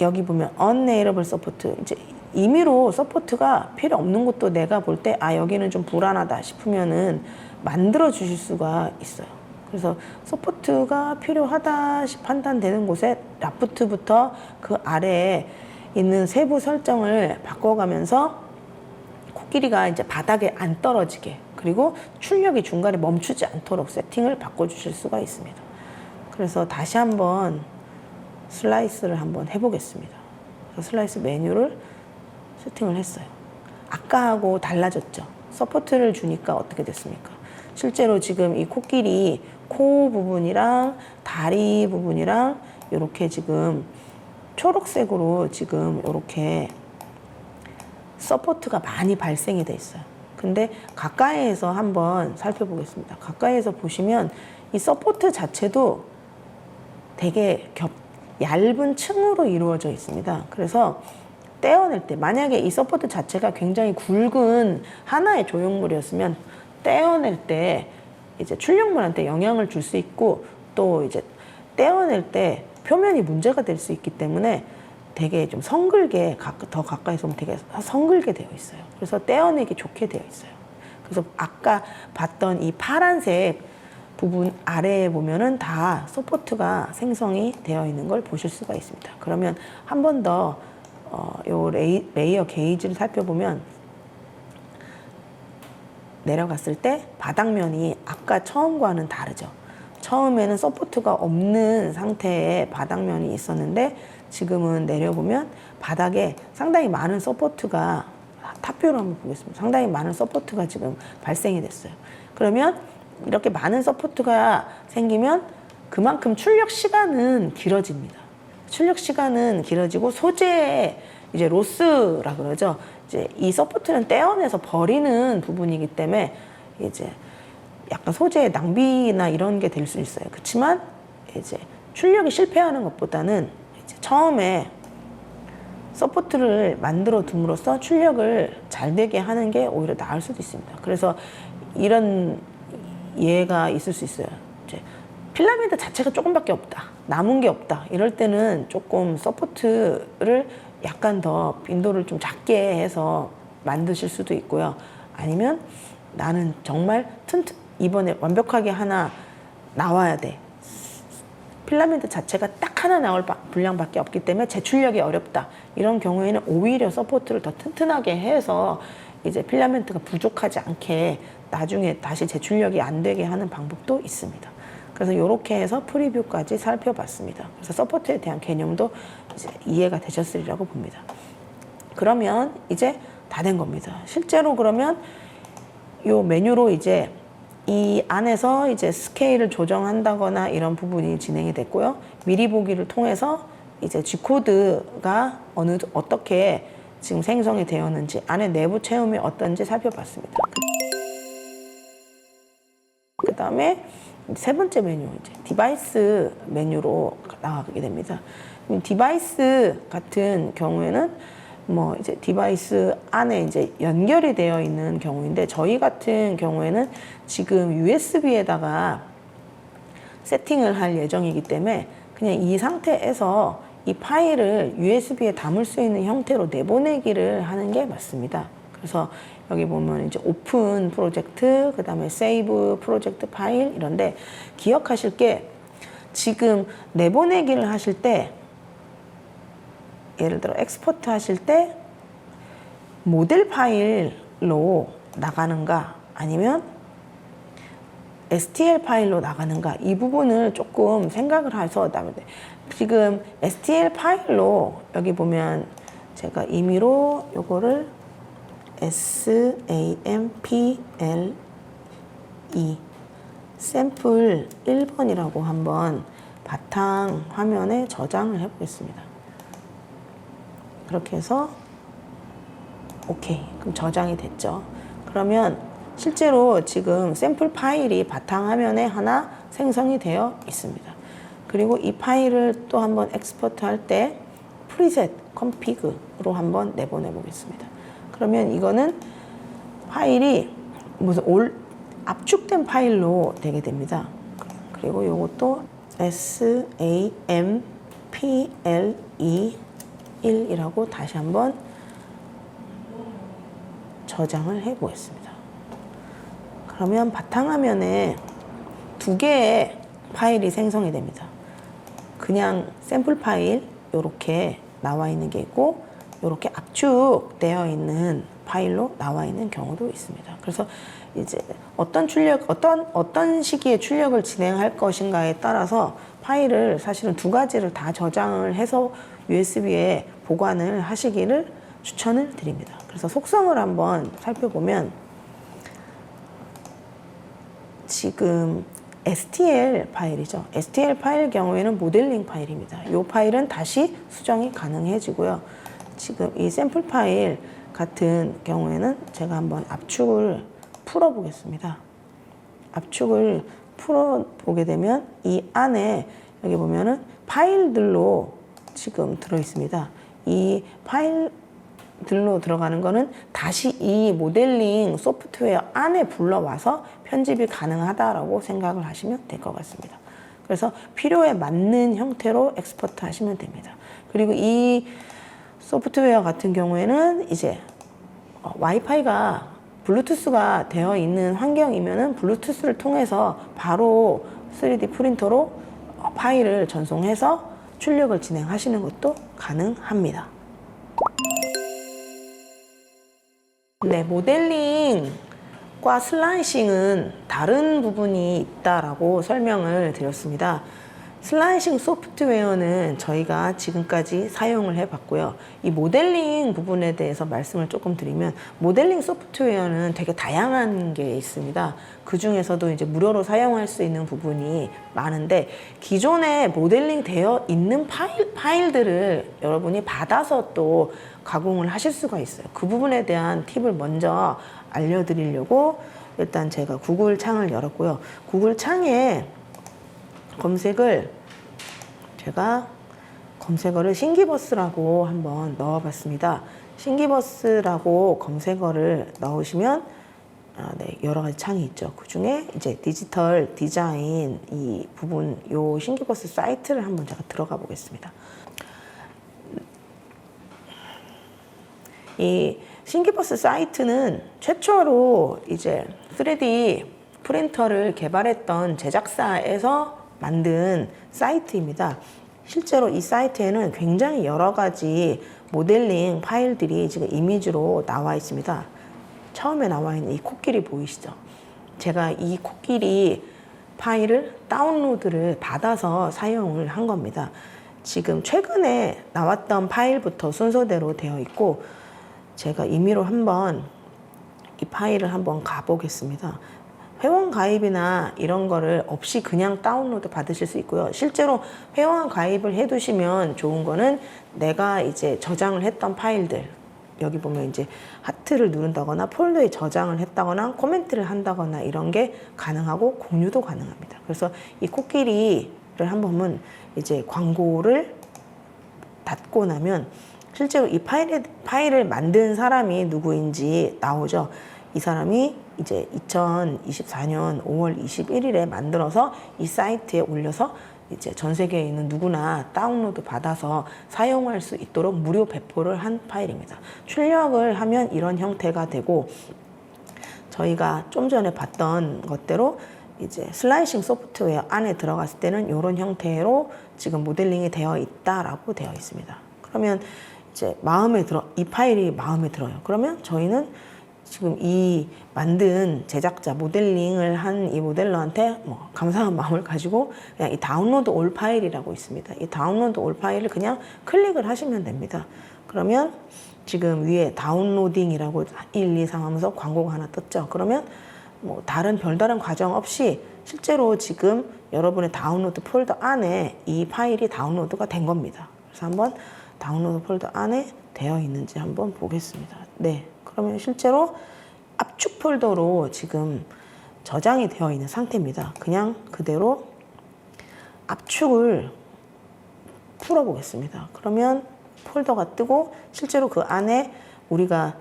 여기 보면 unavailable 서포트, 이제 임의로 서포트가 필요 없는 것도 내가 볼 때 아 여기는 좀 불안하다 싶으면은 만들어 주실 수가 있어요. 그래서 서포트가 필요하다 판단되는 곳에 라프트부터 그 아래에 있는 세부 설정을 바꿔가면서 코끼리가 이제 바닥에 안 떨어지게, 그리고 출력이 중간에 멈추지 않도록 세팅을 바꿔주실 수가 있습니다. 그래서 다시 한번 슬라이스를 한번 해보겠습니다. 그래서 슬라이스 메뉴를 세팅을 했어요. 아까하고 달라졌죠. 서포트를 주니까 어떻게 됐습니까? 실제로 지금 이 코끼리 코 부분이랑 다리 부분이랑 이렇게 지금 초록색으로 지금 이렇게 서포트가 많이 발생이 돼 있어요. 근데 가까이에서 한번 살펴보겠습니다. 가까이에서 보시면 이 서포트 자체도 되게 얇은 층으로 이루어져 있습니다. 그래서 떼어낼 때 만약에 이 서포트 자체가 굉장히 굵은 하나의 조형물이었으면 떼어낼 때 이제 출력물한테 영향을 줄 수 있고, 또 이제 떼어낼 때 표면이 문제가 될 수 있기 때문에 되게 좀 성글게, 더 가까이서 보면 되게 성글게 되어 있어요. 그래서 떼어내기 좋게 되어 있어요. 그래서 아까 봤던 이 파란색 부분 아래에 보면은 다 서포트가 생성이 되어 있는 걸 보실 수가 있습니다. 그러면 한 번 더 요 레이어 게이지를 살펴보면 내려갔을 때 바닥면이 아까 처음과는 다르죠. 처음에는 서포트가 없는 상태의 바닥면이 있었는데 지금은 내려보면 바닥에 상당히 많은 서포트가, 탑뷰로 한번 보겠습니다. 상당히 많은 서포트가 지금 발생이 됐어요. 그러면 이렇게 많은 서포트가 생기면 그만큼 출력 시간은 길어집니다. 출력 시간은 길어지고 소재의 이제 로스라 그러죠. 이제 이 서포트는 떼어내서 버리는 부분이기 때문에 이제 약간 소재의 낭비나 이런 게 될 수 있어요. 그렇지만 이제 출력이 실패하는 것보다는 이제 처음에 서포트를 만들어 둠으로써 출력을 잘 되게 하는 게 오히려 나을 수도 있습니다. 그래서 이런 예가 있을 수 있어요. 이제 필라멘트 자체가 조금밖에 없다, 남은 게 없다, 이럴 때는 조금 서포트를 약간 더 빈도를 좀 작게 해서 만드실 수도 있고요. 아니면 나는 정말 이번에 완벽하게 하나 나와야 돼, 필라멘트 자체가 딱 하나 나올 분량밖에 없기 때문에 제출력이 어렵다, 이런 경우에는 오히려 서포트를 더 튼튼하게 해서 이제 필라멘트가 부족하지 않게 나중에 다시 제출력이 안 되게 하는 방법도 있습니다. 그래서 이렇게 해서 프리뷰까지 살펴봤습니다. 그래서 서포트에 대한 개념도 이제 이해가 되셨으리라고 봅니다. 그러면 이제 다 된 겁니다. 실제로 그러면 이 메뉴로 이제 이 안에서 이제 스케일을 조정한다거나 이런 부분이 진행이 됐고요. 미리 보기를 통해서 이제 G코드가 어떻게 지금 생성이 되었는지, 안에 내부 체험이 어떤지 살펴봤습니다. 그 다음에 세 번째 메뉴, 이제 디바이스 메뉴로 나가게 됩니다. 디바이스 같은 경우에는 뭐 이제 디바이스 안에 이제 연결이 되어 있는 경우인데, 저희 같은 경우에는 지금 USB에다가 세팅을 할 예정이기 때문에 그냥 이 상태에서 이 파일을 USB에 담을 수 있는 형태로 내보내기를 하는 게 맞습니다. 그래서 여기 보면 이제 오픈 프로젝트, 그 다음에 세이브 프로젝트 파일, 이런데 기억하실 게, 지금 내보내기를 하실 때, 예를 들어 엑스포트 하실 때 모델 파일로 나가는가 아니면 STL 파일로 나가는가, 이 부분을 조금 생각을 해서 나면 돼. 지금 STL 파일로 여기 보면 제가 임의로 요거를 SAMPLE 샘플 1번이라고 한번 바탕 화면에 저장을 해 보겠습니다. 그렇게 해서 오케이, 그럼 저장이 됐죠. 그러면 실제로 지금 샘플 파일이 바탕화면에 하나 생성이 되어 있습니다. 그리고 이 파일을 또 한번 엑스포트 할 때 프리셋 컴피그로 한번 내보내 보겠습니다. 그러면 이거는 파일이 무슨 압축된 파일로 되게 됩니다. 그리고 이것도 SAMPLE 1이라고 다시 한번 저장을 해 보겠습니다. 그러면 바탕화면에 두 개의 파일이 생성이 됩니다. 그냥 샘플 파일 이렇게 나와 있는 게 있고, 이렇게 압축되어 있는 파일로 나와 있는 경우도 있습니다. 그래서 이제 어떤 시기에 출력을 진행할 것인가에 따라서 파일을 사실은 두 가지를 다 저장을 해서 USB에 보관을 하시기를 추천을 드립니다. 그래서 속성을 한번 살펴보면, 지금 STL 파일이죠. STL 파일 경우에는 모델링 파일입니다. 이 파일은 다시 수정이 가능해지고요. 지금 이 샘플 파일 같은 경우에는 제가 한번 압축을 풀어 보겠습니다. 압축을 풀어 보게 되면 이 안에 여기 보면은 파일들로 지금 들어 있습니다. 이 파일들로 들어가는 거는 다시 이 모델링 소프트웨어 안에 불러와서 편집이 가능하다라고 생각을 하시면 될 것 같습니다. 그래서 필요에 맞는 형태로 엑스포트 하시면 됩니다. 그리고 이 소프트웨어 같은 경우에는 이제 와이파이가 블루투스가 되어 있는 환경이면은 블루투스를 통해서 바로 3D 프린터로 파일을 전송해서 출력을 진행하시는 것도 가능합니다. 네, 모델링과 슬라이싱은 다른 부분이 있다라고 설명을 드렸습니다. 슬라이싱 소프트웨어는 저희가 지금까지 사용을 해봤고요. 이 모델링 부분에 대해서 말씀을 조금 드리면, 모델링 소프트웨어는 되게 다양한 게 있습니다. 그 중에서도 이제 무료로 사용할 수 있는 부분이 많은데, 기존에 모델링 되어 있는 파일들을 여러분이 받아서 또 가공을 하실 수가 있어요. 그 부분에 대한 팁을 먼저 알려드리려고 일단 제가 구글 창을 열었고요. 구글 창에 제가 검색어를 신기버스라고 한번 넣어봤습니다. 신기버스라고 검색어를 넣으시면 네, 여러 가지 창이 있죠. 그 중에 이제 디지털 디자인 이 부분, 요 신기버스 사이트를 한번 제가 들어가 보겠습니다. 이 신기버스 사이트는 최초로 이제 3D 프린터를 개발했던 제작사에서 만든 사이트입니다. 실제로 이 사이트에는 굉장히 여러 가지 모델링 파일들이 지금 이미지로 나와 있습니다. 처음에 나와 있는 이 코끼리 보이시죠? 제가 이 코끼리 파일을 다운로드를 받아서 사용을 한 겁니다. 지금 최근에 나왔던 파일부터 순서대로 되어 있고, 제가 임의로 한번 이 파일을 한번 가보겠습니다. 회원 가입이나 이런 거를 없이 그냥 다운로드 받으실 수 있고요. 실제로 회원 가입을 해두시면 좋은 거는 내가 이제 저장을 했던 파일들, 여기 보면 이제 하트를 누른다거나 폴더에 저장을 했다거나 코멘트를 한다거나 이런 게 가능하고 공유도 가능합니다. 그래서 이 코끼리를 한 번은 이제 광고를 닫고 나면 실제로 이 파일을 만든 사람이 누구인지 나오죠. 이 사람이 이제 2024년 5월 21일에 만들어서 이 사이트에 올려서 이제 전 세계에 있는 누구나 다운로드 받아서 사용할 수 있도록 무료 배포를 한 파일입니다. 출력을 하면 이런 형태가 되고, 저희가 좀 전에 봤던 것대로 이제 슬라이싱 소프트웨어 안에 들어갔을 때는 이런 형태로 지금 모델링이 되어 있다라고 되어 있습니다. 그러면 이제 이 파일이 마음에 들어요. 그러면 저희는 지금 이 만든 제작자, 모델링을 한 이 모델러한테 뭐 감사한 마음을 가지고 그냥 이 다운로드 올 파일이라고 있습니다. 이 다운로드 올 파일을 그냥 클릭을 하시면 됩니다. 그러면 지금 위에 다운로딩이라고 1, 2, 3 하면서 광고가 하나 떴죠. 그러면 뭐 별다른 과정 없이 실제로 지금 여러분의 다운로드 폴더 안에 이 파일이 다운로드가 된 겁니다. 그래서 한번 다운로드 폴더 안에 되어 있는지 한번 보겠습니다. 네. 그러면 실제로 압축 폴더로 지금 저장이 되어 있는 상태입니다. 그냥 그대로 압축을 풀어보겠습니다. 그러면 폴더가 뜨고 실제로 그 안에 우리가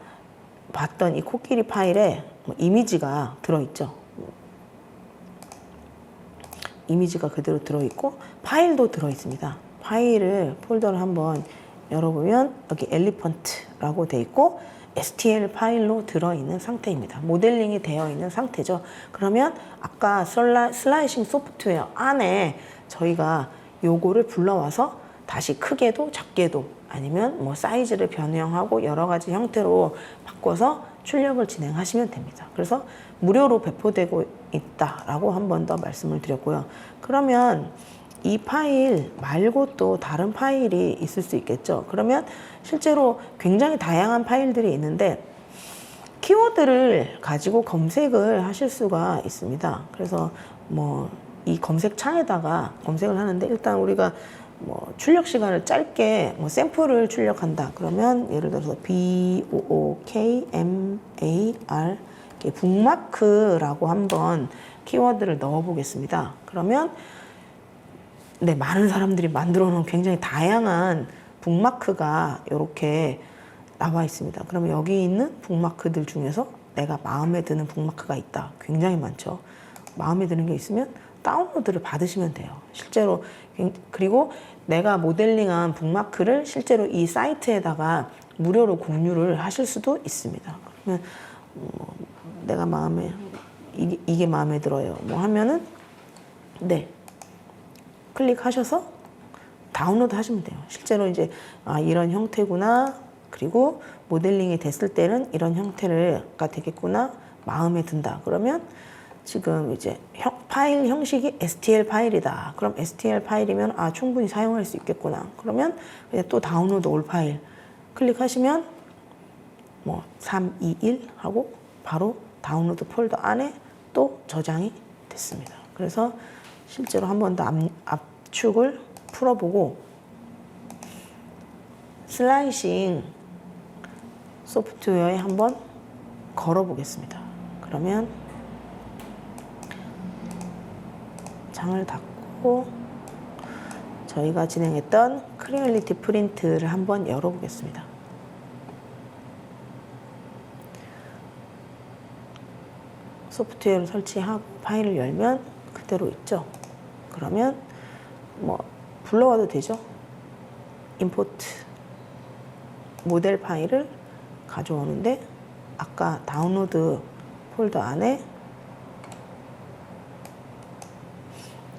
봤던 이 코끼리 파일에 이미지가 들어있죠. 이미지가 그대로 들어있고 파일도 들어있습니다. 폴더를 한번 열어보면 여기 엘리펀트라고 돼 있고 STL 파일로 들어있는 상태입니다. 모델링이 되어 있는 상태죠. 그러면 아까 슬라이싱 소프트웨어 안에 저희가 요거를 불러와서 다시 크게도 작게도 아니면 뭐 사이즈를 변형하고 여러 가지 형태로 바꿔서 출력을 진행하시면 됩니다. 그래서 무료로 배포되고 있다라고 한 번 더 말씀을 드렸고요. 그러면 이 파일 말고 또 다른 파일이 있을 수 있겠죠. 그러면 실제로 굉장히 다양한 파일들이 있는데 키워드를 가지고 검색을 하실 수가 있습니다. 그래서 뭐 이 검색 창에다가 검색을 하는데, 일단 우리가 뭐 출력 시간을 짧게 뭐 샘플을 출력한다. 그러면 예를 들어서 BOOKMAR 북마크라고 한번 키워드를 넣어 보겠습니다. 그러면 네, 많은 사람들이 만들어 놓은 굉장히 다양한 북마크가 이렇게 나와 있습니다. 그러면 여기 있는 북마크들 중에서 내가 마음에 드는 북마크가 있다. 굉장히 많죠. 마음에 드는 게 있으면 다운로드를 받으시면 돼요. 실제로. 그리고 내가 모델링한 북마크를 실제로 이 사이트에다가 무료로 공유를 하실 수도 있습니다. 그러면 내가 이게 마음에 들어요. 뭐 하면은 네. 클릭하셔서 다운로드 하시면 돼요. 실제로 이제 이런 형태구나. 그리고 모델링이 됐을 때는 이런 형태가 되겠구나. 마음에 든다. 그러면 지금 이제 파일 형식이 STL 파일이다. 그럼 STL 파일이면 충분히 사용할 수 있겠구나. 그러면 그냥 또 다운로드 올 파일 클릭하시면 뭐 3, 2, 1 하고 바로 다운로드 폴더 안에 또 저장이 됐습니다. 그래서 실제로 한 번 더 압축을 풀어보고 슬라이싱 소프트웨어에 한번 걸어보겠습니다. 그러면 창을 닫고 저희가 진행했던 크리얼리티 프린트를 한번 열어보겠습니다. 소프트웨어를 설치하고 파일을 열면 그대로 있죠. 그러면 뭐 불러와도 되죠. 임포트 모델 파일을 가져오는데 아까 다운로드 폴더 안에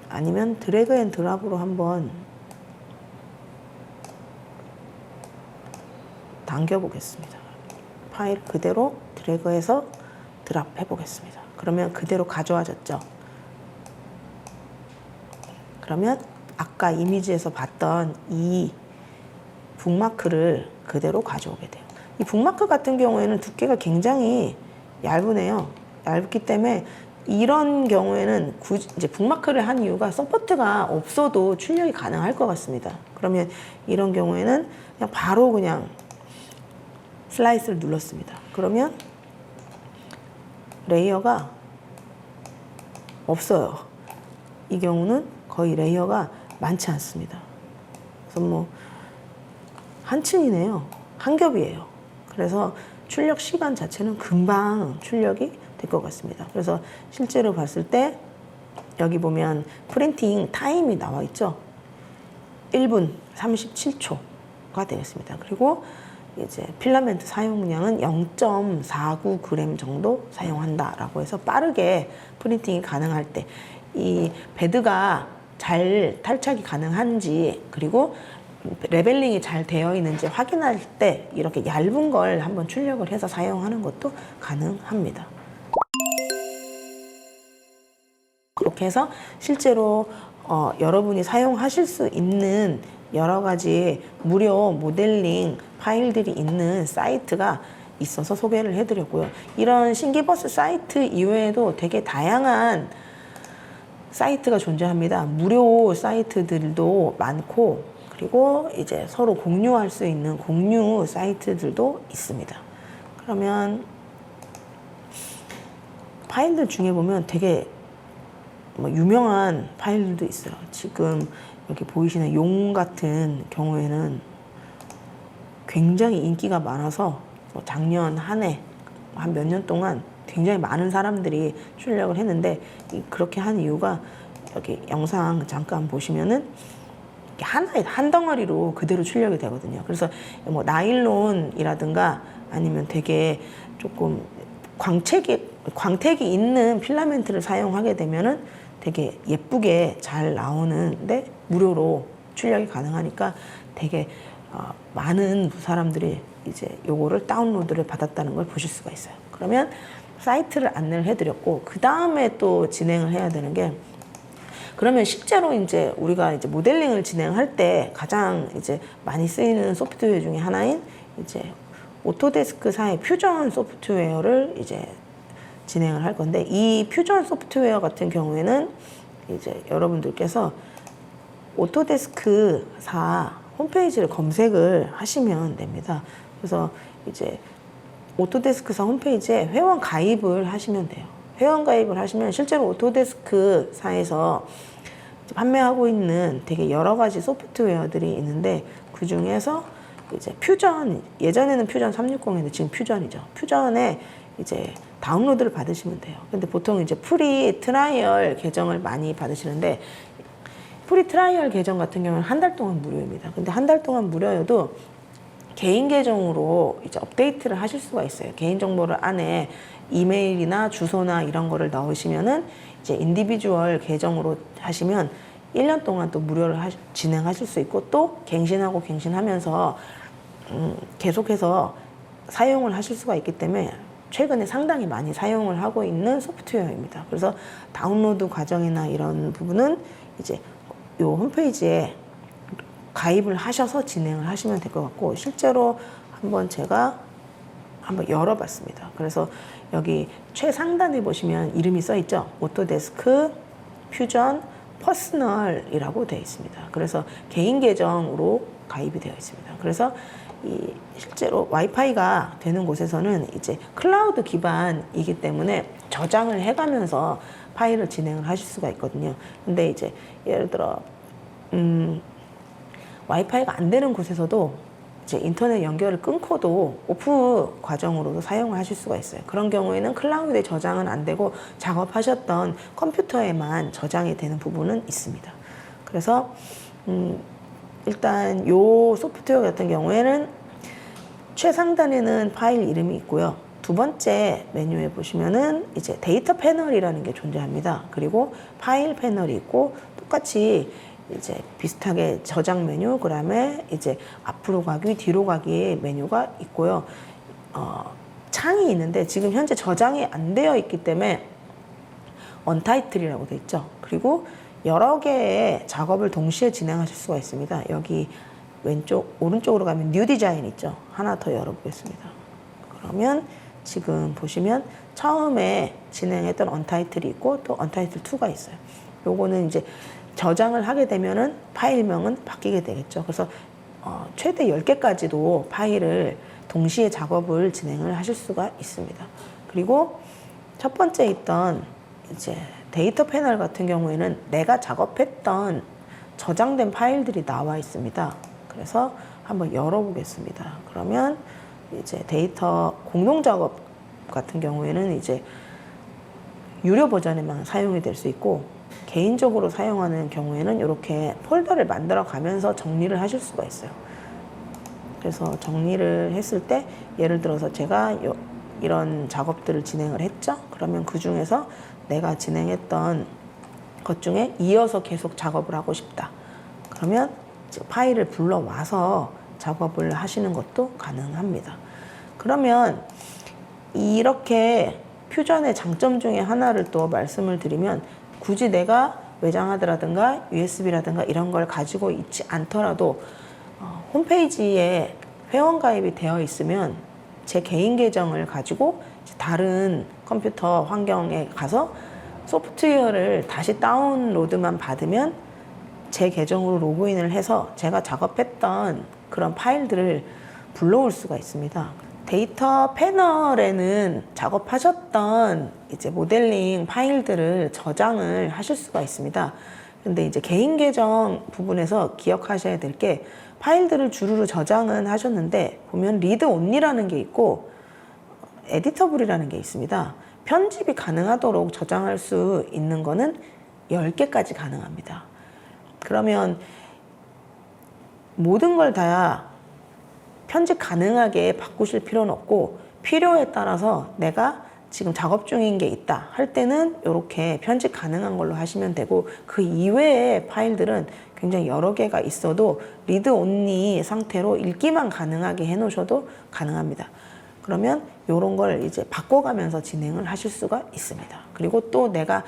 아니면 드래그 앤 드랍으로 한번 당겨 보겠습니다. 파일 그대로 드래그해서 드랍 해 보겠습니다. 그러면 그대로 가져와졌죠. 그러면 아까 이미지에서 봤던 이 북마크를 그대로 가져오게 돼요. 이 북마크 같은 경우에는 두께가 굉장히 얇으네요. 얇기 때문에 이런 경우에는 굳이 이제 북마크를 한 이유가 서포트가 없어도 출력이 가능할 것 같습니다. 그러면 이런 경우에는 그냥 바로 그냥 슬라이스를 눌렀습니다. 그러면 레이어가 없어요. 이 경우는 거의 레이어가 많지 않습니다. 그래서 뭐 한 층이네요. 한 겹이에요. 그래서 출력 시간 자체는 금방 출력이 될 것 같습니다. 그래서 실제로 봤을 때 여기 프린팅 타임이 나와 있죠. 1분 37초가 되겠습니다. 그리고 이제 필라멘트 사용량은 0.49g 정도 사용한다라고 해서 빠르게 프린팅이 가능할 때 이 베드가 잘 탈착이 가능한지 그리고 레벨링이 잘 되어 있는지 확인할 때 이렇게 얇은 걸 한번 출력을 해서 사용하는 것도 가능합니다. 그렇게 해서 실제로 여러분이 사용하실 수 있는 여러 가지 무료 모델링 파일들이 있는 사이트가 있어서 소개를 해드렸고요. 이런 신기버스 사이트 이외에도 되게 다양한 사이트가 존재합니다. 무료 사이트들도 많고 그리고 이제 서로 공유할 수 있는 공유 사이트들도 있습니다. 그러면 파일들 중에 보면 되게 유명한 파일들도 있어요. 지금 여기 보이시는 용 같은 경우에는 굉장히 인기가 많아서 작년 한 해, 한 몇 년 동안 굉장히 많은 사람들이 출력을 했는데 그렇게 한 이유가 여기 영상 잠깐 보시면은 하나의 한 덩어리로 그대로 출력이 되거든요. 그래서 뭐 나일론이라든가 아니면 되게 조금 광택이 있는 필라멘트를 사용하게 되면은 되게 예쁘게 잘 나오는데 무료로 출력이 가능하니까 되게 많은 사람들이 이제 요거를 다운로드를 받았다는 걸 보실 수가 있어요. 그러면 사이트를 안내를 해드렸고 그 다음에 또 진행을 해야 되는 게 그러면 실제로 이제 우리가 이제 모델링을 진행할 때 가장 이제 많이 쓰이는 소프트웨어 중에 하나인 이제 오토데스크사의 퓨전 소프트웨어를 이제 진행을 할 건데 이 퓨전 소프트웨어 같은 경우에는 이제 여러분들께서 오토데스크사 홈페이지를 검색을 하시면 됩니다. 그래서 이제 오토데스크사 홈페이지에 회원 가입을 하시면 돼요. 회원 가입을 하시면 실제로 오토데스크사에서 판매하고 있는 되게 여러 가지 소프트웨어들이 있는데 그 중에서 이제 퓨전, 예전에는 퓨전 360인데 지금 퓨전이죠. 퓨전에 이제 다운로드를 받으시면 돼요. 근데 보통 이제 프리 트라이얼 계정을 많이 받으시는데 프리 트라이얼 계정 같은 경우는 한 달 동안 무료입니다. 근데 한 달 동안 무료여도 개인 계정으로 이제 업데이트를 하실 수가 있어요. 개인 정보를 안에 이메일이나 주소나 이런 거를 넣으시면은 이제 인디비주얼 계정으로 하시면 1년 동안 또 무료로 진행하실 수 있고 또 갱신하고 갱신하면서 계속해서 사용을 하실 수가 있기 때문에 최근에 상당히 많이 사용을 하고 있는 소프트웨어입니다. 그래서 다운로드 과정이나 이런 부분은 이제 요 홈페이지에 가입을 하셔서 진행을 하시면 될 것 같고 실제로 한번 제가 한번 열어봤습니다. 그래서 여기 최상단에 보시면 이름이 써 있죠. 오토데스크 퓨전 퍼스널이라고 되어 있습니다. 그래서 개인 계정으로 가입이 되어 있습니다. 그래서 이 실제로 와이파이가 되는 곳에서는 이제 클라우드 기반이기 때문에 저장을 해가면서 파일을 진행을 하실 수가 있거든요. 근데 이제 예를 들어 와이파이가 안 되는 곳에서도 이제 인터넷 연결을 끊고도 오프 과정으로도 사용을 하실 수가 있어요. 그런 경우에는 클라우드에 저장은 안 되고 작업하셨던 컴퓨터에만 저장이 되는 부분은 있습니다. 그래서 일단 요 소프트웨어 같은 경우에는 최상단에는 파일 이름이 있고요. 두 번째 메뉴에 보시면은 이제 데이터 패널이라는 게 존재합니다. 그리고 파일 패널이 있고 똑같이 이제 비슷하게 저장 메뉴, 그다음에 이제 앞으로 가기, 뒤로 가기 메뉴가 있고요. 창이 있는데 지금 현재 저장이 안 되어 있기 때문에 언타이틀이라고 돼 있죠. 그리고 여러 개의 작업을 동시에 진행하실 수가 있습니다. 여기 왼쪽, 오른쪽으로 가면 뉴 디자인 있죠. 하나 더 열어보겠습니다. 그러면 지금 보시면 처음에 진행했던 언타이틀이 있고 또 언타이틀 2가 있어요. 요거는 이제 저장을 하게 되면은 파일명은 바뀌게 되겠죠. 그래서 최대 10개까지도 파일을 동시에 작업을 진행을 하실 수가 있습니다. 그리고 첫 번째 있던 이제 데이터 패널 같은 경우에는 내가 작업했던 저장된 파일들이 나와 있습니다. 그래서 한번 열어보겠습니다. 그러면 이제 데이터 공동 작업 같은 경우에는 이제 유료 버전에만 사용이 될 수 있고 개인적으로 사용하는 경우에는 이렇게 폴더를 만들어 가면서 정리를 하실 수가 있어요. 그래서 정리를 했을 때 예를 들어서 제가 이런 작업들을 진행을 했죠. 그러면 그 중에서 내가 진행했던 것 중에 이어서 계속 작업을 하고 싶다. 그러면 파일을 불러와서 작업을 하시는 것도 가능합니다. 그러면 이렇게 퓨전의 장점 중에 하나를 또 말씀을 드리면 굳이 내가 외장하드라든가 USB라든가 이런 걸 가지고 있지 않더라도 홈페이지에 회원가입이 되어 있으면 제 개인 계정을 가지고 다른 컴퓨터 환경에 가서 소프트웨어를 다시 다운로드만 받으면 제 계정으로 로그인을 해서 제가 작업했던 그런 파일들을 불러올 수가 있습니다. 데이터 패널에는 작업하셨던 이제 모델링 파일들을 저장을 하실 수가 있습니다. 근데 이제 개인 계정 부분에서 기억하셔야 될 게 파일들을 주루루 저장은 하셨는데 보면 리드 온리라는 게 있고 에디터블이라는 게 있습니다. 편집이 가능하도록 저장할 수 있는 거는 10개까지 가능합니다. 그러면 모든 걸 다 편집 가능하게 바꾸실 필요는 없고 필요에 따라서 내가 지금 작업 중인 게 있다 할 때는 이렇게 편집 가능한 걸로 하시면 되고 그 이외의 파일들은 굉장히 여러 개가 있어도 리드 온리 상태로 읽기만 가능하게 해 놓으셔도 가능합니다. 그러면 이런 걸 이제 바꿔가면서 진행을 하실 수가 있습니다. 그리고 또 내가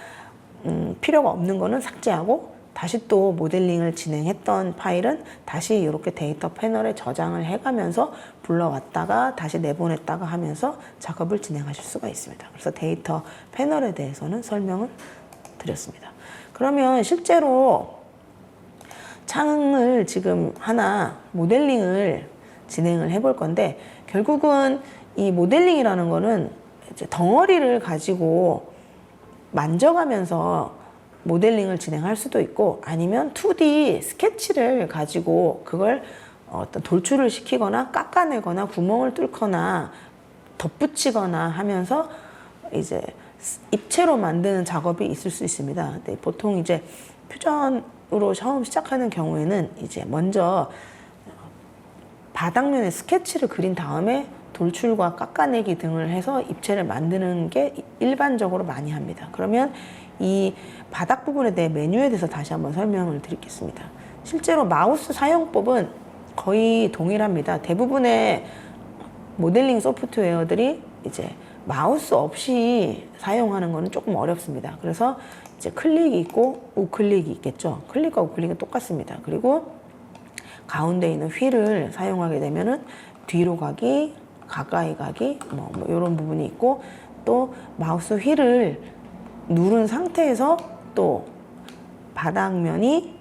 필요가 없는 거는 삭제하고 다시 또 모델링을 진행했던 파일은 다시 이렇게 데이터 패널에 저장을 해가면서 불러왔다가 다시 내보냈다가 하면서 작업을 진행하실 수가 있습니다. 그래서 데이터 패널에 대해서는 설명을 드렸습니다. 그러면 실제로 창을 지금 하나 모델링을 진행을 해볼 건데 결국은 이 모델링이라는 거는 이제 덩어리를 가지고 만져가면서 모델링을 진행할 수도 있고 아니면 2D 스케치를 가지고 그걸 어떤 돌출을 시키거나 깎아내거나 구멍을 뚫거나 덧붙이거나 하면서 이제 입체로 만드는 작업이 있을 수 있습니다. 근데 보통 이제 퓨전으로 처음 시작하는 경우에는 이제 먼저 바닥면에 스케치를 그린 다음에 돌출과 깎아내기 등을 해서 입체를 만드는 게 일반적으로 많이 합니다. 그러면 이 바닥 부분에 대해 메뉴에 대해서 다시 한번 설명을 드리겠습니다. 실제로 마우스 사용법은 거의 동일합니다. 대부분의 모델링 소프트웨어들이 이제 마우스 없이 사용하는 거는 조금 어렵습니다. 그래서 이제 클릭이 있고 우클릭이 있겠죠. 클릭과 우클릭은 똑같습니다. 그리고 가운데 있는 휠을 사용하게 되면은 뒤로 가기, 가까이 가기, 뭐 이런 부분이 있고 또 마우스 휠을 누른 상태에서 또 바닥면이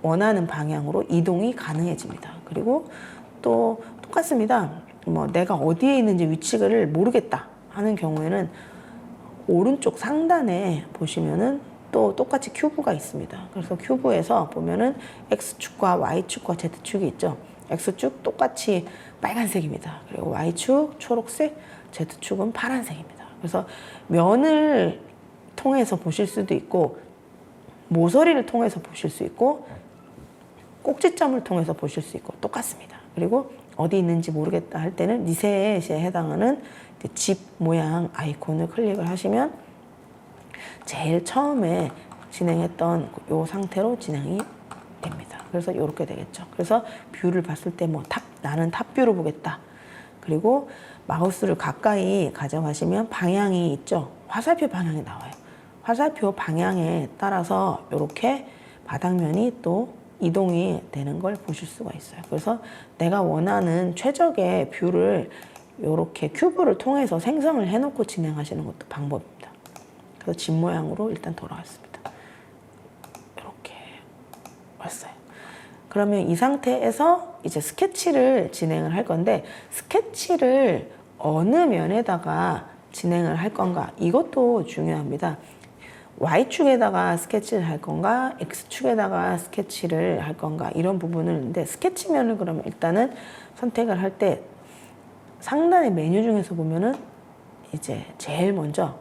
원하는 방향으로 이동이 가능해집니다. 그리고 또 똑같습니다. 뭐 내가 어디에 있는지 위치를 모르겠다 하는 경우에는 오른쪽 상단에 보시면은 또 똑같이 큐브가 있습니다. 그래서 큐브에서 보면은 X축과 Y축과 Z축이 있죠. X축 똑같이 빨간색입니다. 그리고 Y축 초록색, Z축은 파란색입니다. 그래서 면을 통해서 보실 수도 있고 모서리를 통해서 보실 수 있고 꼭지점을 통해서 보실 수 있고 똑같습니다. 그리고 어디 있는지 모르겠다 할 때는 리셋에 해당하는 집 모양 아이콘을 클릭을 하시면 제일 처음에 진행했던 이 상태로 진행이 됩니다. 그래서 이렇게 되겠죠. 그래서 뷰를 봤을 때 뭐 나는 탑뷰로 보겠다. 그리고 마우스를 가까이 가져가시면 방향이 있죠. 화살표 방향이 나와요. 화살표 방향에 따라서 이렇게 바닥면이 또 이동이 되는 걸 보실 수가 있어요. 그래서 내가 원하는 최적의 뷰를 이렇게 큐브를 통해서 생성을 해놓고 진행하시는 것도 방법입니다. 그래서 집 모양으로 일단 돌아왔습니다. 이렇게 왔어요. 그러면 이 상태에서 이제 스케치를 진행을 할 건데 스케치를 어느 면에다가 진행을 할 건가 이것도 중요합니다. Y축에다가 스케치를 할 건가 X축에다가 스케치를 할 건가 이런 부분을 있는데 스케치면을 그러면 일단은 선택을 할 때 상단의 메뉴 중에서 보면은 이제 제일 먼저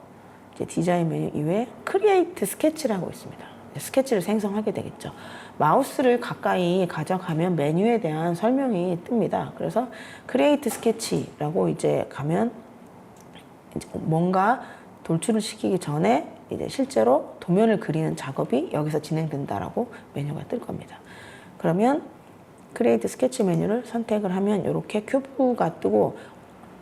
이제 디자인 메뉴 이외에 크리에이트 스케치라고 있습니다. 스케치를 생성하게 되겠죠. 마우스를 가까이 가져가면 메뉴에 대한 설명이 뜹니다. 그래서 크리에이트 스케치라고 이제 가면 이제 뭔가 돌출을 시키기 전에 이제 실제로 도면을 그리는 작업이 여기서 진행된다라고 메뉴가 뜰 겁니다. 그러면 크리에이트 스케치 메뉴를 선택을 하면 이렇게 큐브가 뜨고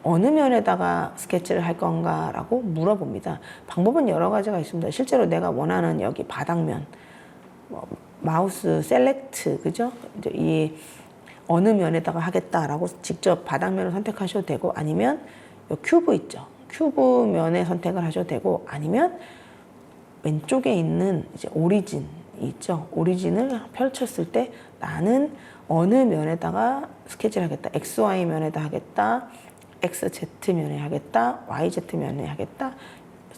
어느 면에다가 스케치를 할 건가라고 물어봅니다. 방법은 여러 가지가 있습니다. 실제로 내가 원하는 여기 바닥면, 마우스 셀렉트, 그죠? 이제 이 어느 면에다가 하겠다라고 직접 바닥면을 선택하셔도 되고 아니면 이 큐브 있죠. 큐브 면에 선택을 하셔도 되고 아니면 왼쪽에 있는 이제 오리진이 있죠. 오리진을 펼쳤을 때 나는 어느 면에다가 스케치를 하겠다. XY 면에다 하겠다. XZ 면에 하겠다. YZ 면에 하겠다.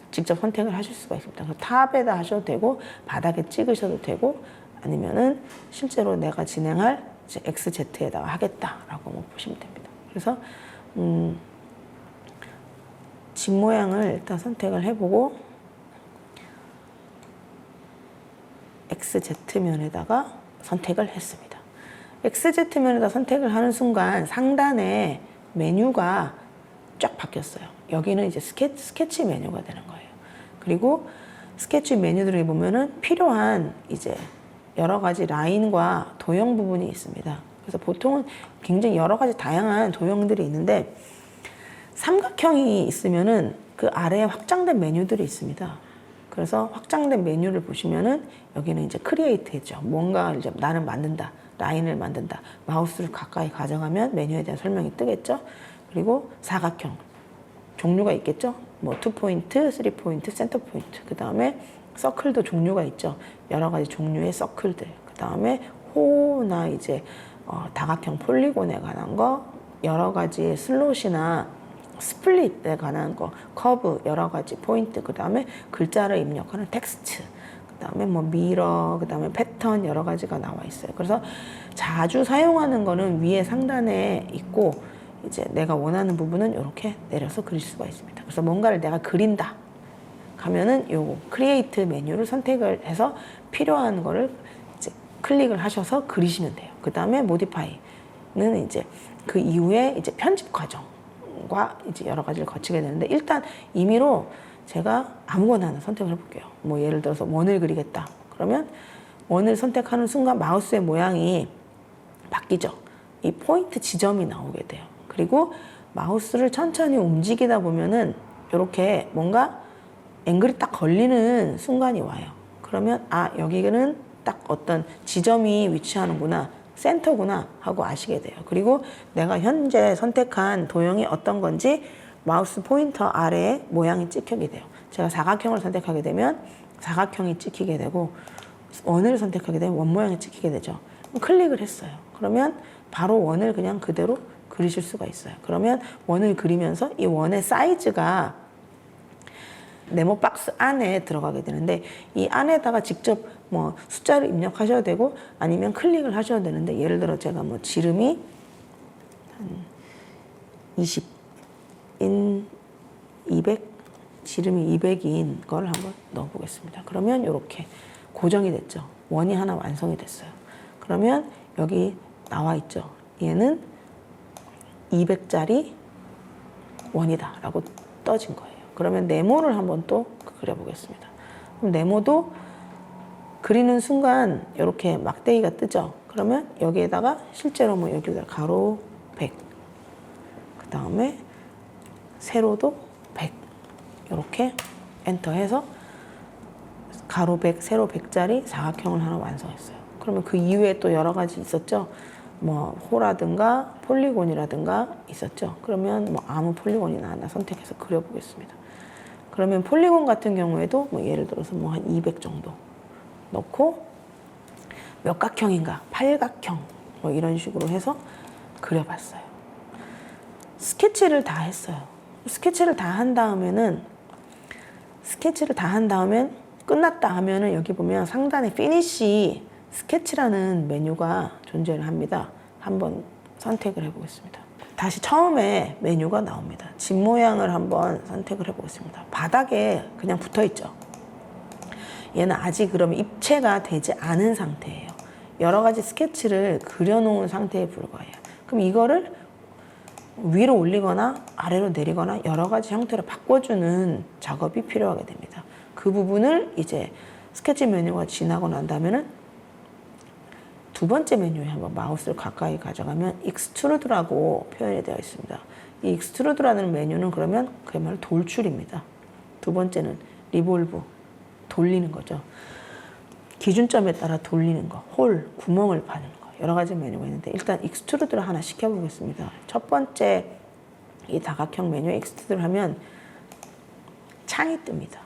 직접 선택을 하실 수가 있습니다. 그래서 탑에다 하셔도 되고 바닥에 찍으셔도 되고 아니면은 실제로 내가 진행할 이제 XZ에다가 하겠다라고 보시면 됩니다. 그래서 집 모양을 일단 선택을 해보고 XZ면에다가 선택을 했습니다. XZ면에다 선택을 하는 순간 상단에 메뉴가 쫙 바뀌었어요. 여기는 이제 스케치 메뉴가 되는 거예요. 그리고 스케치 메뉴들을 보면은 필요한 이제 여러 가지 라인과 도형 부분이 있습니다. 그래서 보통은 굉장히 여러 가지 다양한 도형들이 있는데 삼각형이 있으면은 그 아래에 확장된 메뉴들이 있습니다. 그래서 확장된 메뉴를 보시면은 여기는 이제 크리에이트죠. 뭔가 이제 나는 만든다. 라인을 만든다. 마우스를 가까이 가져가면 메뉴에 대한 설명이 뜨겠죠. 그리고 사각형. 종류가 있겠죠. 뭐 2포인트, 3포인트, 센터 포인트. 그 다음에 서클도 종류가 있죠. 여러 가지 종류의 서클들. 그 다음에 호나 이제 다각형 폴리곤에 관한 거, 여러 가지 슬롯이나 스플릿에 관한 거, 커브, 여러 가지 포인트, 그 다음에 글자를 입력하는 텍스트, 그 다음에 뭐 미러, 그 다음에 패턴 여러 가지가 나와 있어요. 그래서 자주 사용하는 거는 위에 상단에 있고 이제 내가 원하는 부분은 이렇게 내려서 그릴 수가 있습니다. 그래서 뭔가를 내가 그린다 하면은 요 크리에이트 메뉴를 선택을 해서 필요한 거를 이제 클릭을 하셔서 그리시면 돼요. 그 다음에 모디파이는 이제 그 이후에 이제 편집 과정과 이제 여러 가지를 거치게 되는데 일단 임의로 제가 아무거나 하나 선택을 해볼게요. 뭐 예를 들어서 원을 그리겠다. 그러면 원을 선택하는 순간 마우스의 모양이 바뀌죠. 이 포인트 지점이 나오게 돼요. 그리고 마우스를 천천히 움직이다 보면은 이렇게 뭔가 앵글이 딱 걸리는 순간이 와요. 그러면 아 여기는 딱 어떤 지점이 위치하는구나. 센터구나 하고 아시게 돼요. 그리고 내가 현재 선택한 도형이 어떤 건지 마우스 포인터 아래에 모양이 찍히게 돼요. 제가 사각형을 선택하게 되면 사각형이 찍히게 되고 원을 선택하게 되면 원 모양이 찍히게 되죠. 클릭을 했어요. 그러면 바로 원을 그냥 그대로 그리실 수가 있어요. 그러면 원을 그리면서 이 원의 사이즈가 네모 박스 안에 들어가게 되는데 이 안에다가 직접 뭐 숫자를 입력하셔도 되고 아니면 클릭을 하셔도 되는데 예를 들어 제가 뭐 지름이 20인 200, 지름이 200인 걸 한번 넣어보겠습니다. 그러면 이렇게 고정이 됐죠. 원이 하나 완성이 됐어요. 그러면 여기 나와 있죠. 얘는 200짜리 원이다 라고 떠진 거예요. 그러면 네모를 한번 또 그려보겠습니다. 그럼 네모도 그리는 순간 이렇게 막대기가 뜨죠. 그러면 여기에다가 실제로 뭐 여기다 가로 100, 그 다음에 세로도 100 이렇게 엔터해서 가로 100, 세로 100짜리 사각형을 하나 완성했어요. 그러면 그 이후에 또 여러 가지 있었죠. 뭐 호라든가 폴리곤이라든가 있었죠. 그러면 뭐 아무 폴리곤이나 하나 선택해서 그려보겠습니다. 그러면 폴리곤 같은 경우에도 뭐 예를 들어서 뭐 한 200 정도 넣고 몇 각형인가? 팔각형 뭐 이런 식으로 해서 그려봤어요. 스케치를 다 했어요. 스케치를 다 한 다음에는 끝났다 하면은 여기 보면 상단에 피니시 스케치라는 메뉴가 존재를 합니다. 한번 선택을 해보겠습니다. 다시 처음에 메뉴가 나옵니다. 집 모양을 한번 선택을 해보겠습니다. 바닥에 그냥 붙어 있죠. 얘는 아직 그러면 입체가 되지 않은 상태예요. 여러 가지 스케치를 그려놓은 상태에 불과해요. 그럼 이거를 위로 올리거나 아래로 내리거나 여러 가지 형태로 바꿔주는 작업이 필요하게 됩니다. 그 부분을 이제 스케치 메뉴가 지나고 난 다음에는 두 번째 메뉴에 한번 마우스를 가까이 가져가면 익스트루드라고 표현이 되어 있습니다. 이 익스트루드라는 메뉴는 그러면 그야말로 돌출입니다. 두 번째는 리볼브, 돌리는 거죠. 기준점에 따라 돌리는 거, 홀, 구멍을 파는 거, 여러 가지 메뉴가 있는데 일단 익스트루드를 하나 시켜보겠습니다. 첫 번째 이 다각형 메뉴에 익스트루드를 하면 창이 뜹니다.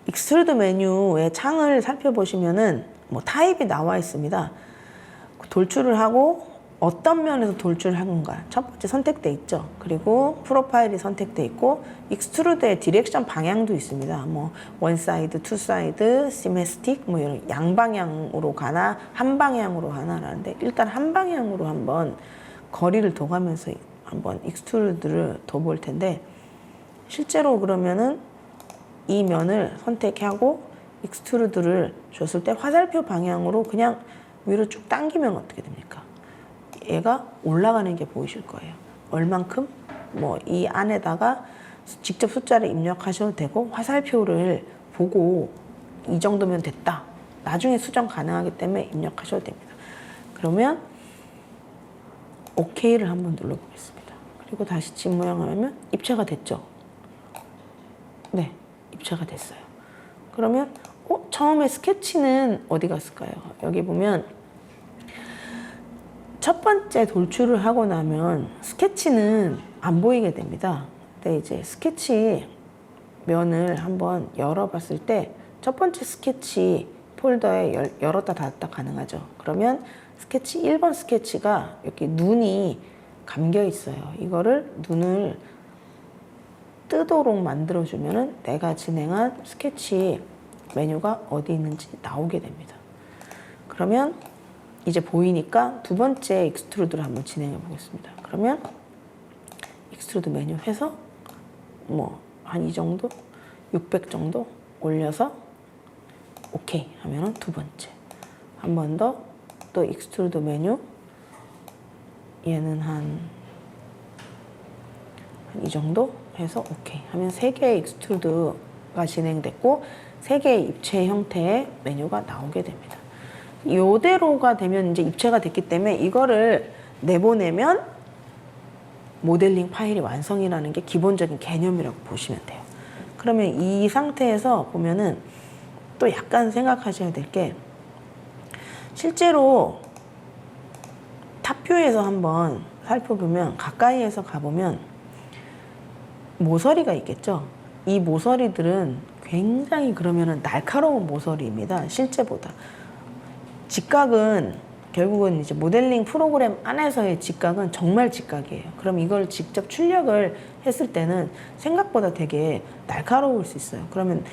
익스트루드 메뉴의 창을 살펴보시면은 뭐 타입이 나와 있습니다. 돌출을 하고 어떤 면에서 돌출을 하는가 첫 번째 선택돼 있죠. 그리고 프로파일이 선택돼 있고 익스트루드의 디렉션 방향도 있습니다. 뭐 원사이드, 투사이드, 시메스틱 뭐 이런 양방향으로 가나 한 방향으로 가나라는데 일단 한 방향으로 한번 거리를 둬가면서 한번 익스트루드를 둬볼 텐데 실제로 그러면은 이 면을 선택하고 익스트루드를 줬을 때 화살표 방향으로 그냥 위로 쭉 당기면 어떻게 됩니까? 얘가 올라가는 게 보이실 거예요. 얼만큼? 뭐 이 안에다가 직접 숫자를 입력하셔도 되고 화살표를 보고 이 정도면 됐다. 나중에 수정 가능하기 때문에 입력하셔도 됩니다. 그러면 OK를 한번 눌러보겠습니다. 그리고 다시 집 모양 하면 입체가 됐죠? 네, 입체가 됐어요. 그러면 처음에 스케치는 어디 갔을까요? 여기 보면 첫 번째 돌출을 하고 나면 스케치는 안 보이게 됩니다. 근데 이제 스케치 면을 한번 열어봤을 때 첫 번째 스케치 폴더에 열었다 닫았다 가능하죠. 그러면 스케치 1번 스케치가 여기 눈이 감겨 있어요. 이거를 눈을 뜨도록 만들어주면은 내가 진행한 스케치 메뉴가 어디 있는지 나오게 됩니다. 그러면 이제 보이니까 두 번째 익스트루드를 한번 진행해 보겠습니다. 그러면 익스트루드 메뉴 해서 뭐 한 이 정도 600 정도 올려서 오케이 하면은 두 번째 한 번 더 또 익스트루드 메뉴 얘는 한 이 정도 해서 오케이 하면 세 개의 익스트루드가 진행됐고 세 개의 입체 형태의 메뉴가 나오게 됩니다. 이대로가 되면 이제 입체가 됐기 때문에 이거를 내보내면 모델링 파일이 완성이라는 게 기본적인 개념이라고 보시면 돼요. 그러면 이 상태에서 보면은 또 약간 생각하셔야 될 게 실제로 탑뷰에서 한번 살펴보면 가까이에서 가보면 모서리가 있겠죠. 이 모서리들은 굉장히 그러면은 날카로운 모서리입니다. 실제보다. 직각은 결국은 이제 모델링 프로그램 안에서의 직각은 정말 직각이에요. 그럼 이걸 직접 출력을 했을 때는 생각보다 되게 날카로울 수 있어요. 그러면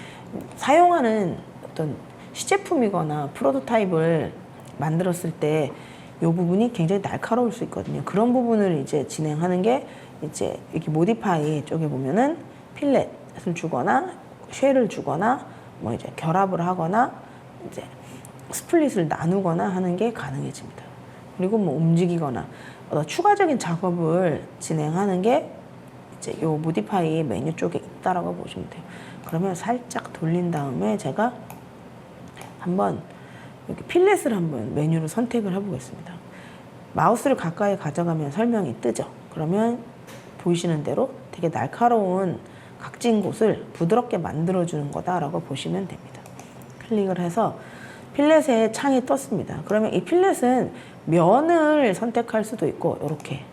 사용하는 어떤 시제품이거나 프로토타입을 만들었을 때 이 부분이 굉장히 날카로울 수 있거든요. 그런 부분을 이제 진행하는 게 이제 이렇게 모디파이 쪽에 보면은 필렛을 주거나 쉘을 주거나 뭐 이제 결합을 하거나 이제 스플릿을 나누거나 하는 게 가능해집니다. 그리고 뭐 움직이거나 추가적인 작업을 진행하는 게 이제 요 모디파이 메뉴 쪽에 있다라고 보시면 돼요. 그러면 살짝 돌린 다음에 제가 한번 이렇게 필렛을 한번 메뉴를 선택을 해보겠습니다. 마우스를 가까이 가져가면 설명이 뜨죠. 그러면 보이시는 대로 되게 날카로운 각진 곳을 부드럽게 만들어주는 거다라고 보시면 됩니다. 클릭을 해서 필렛에 창이 떴습니다. 그러면 이 필렛은 면을 선택할 수도 있고 이렇게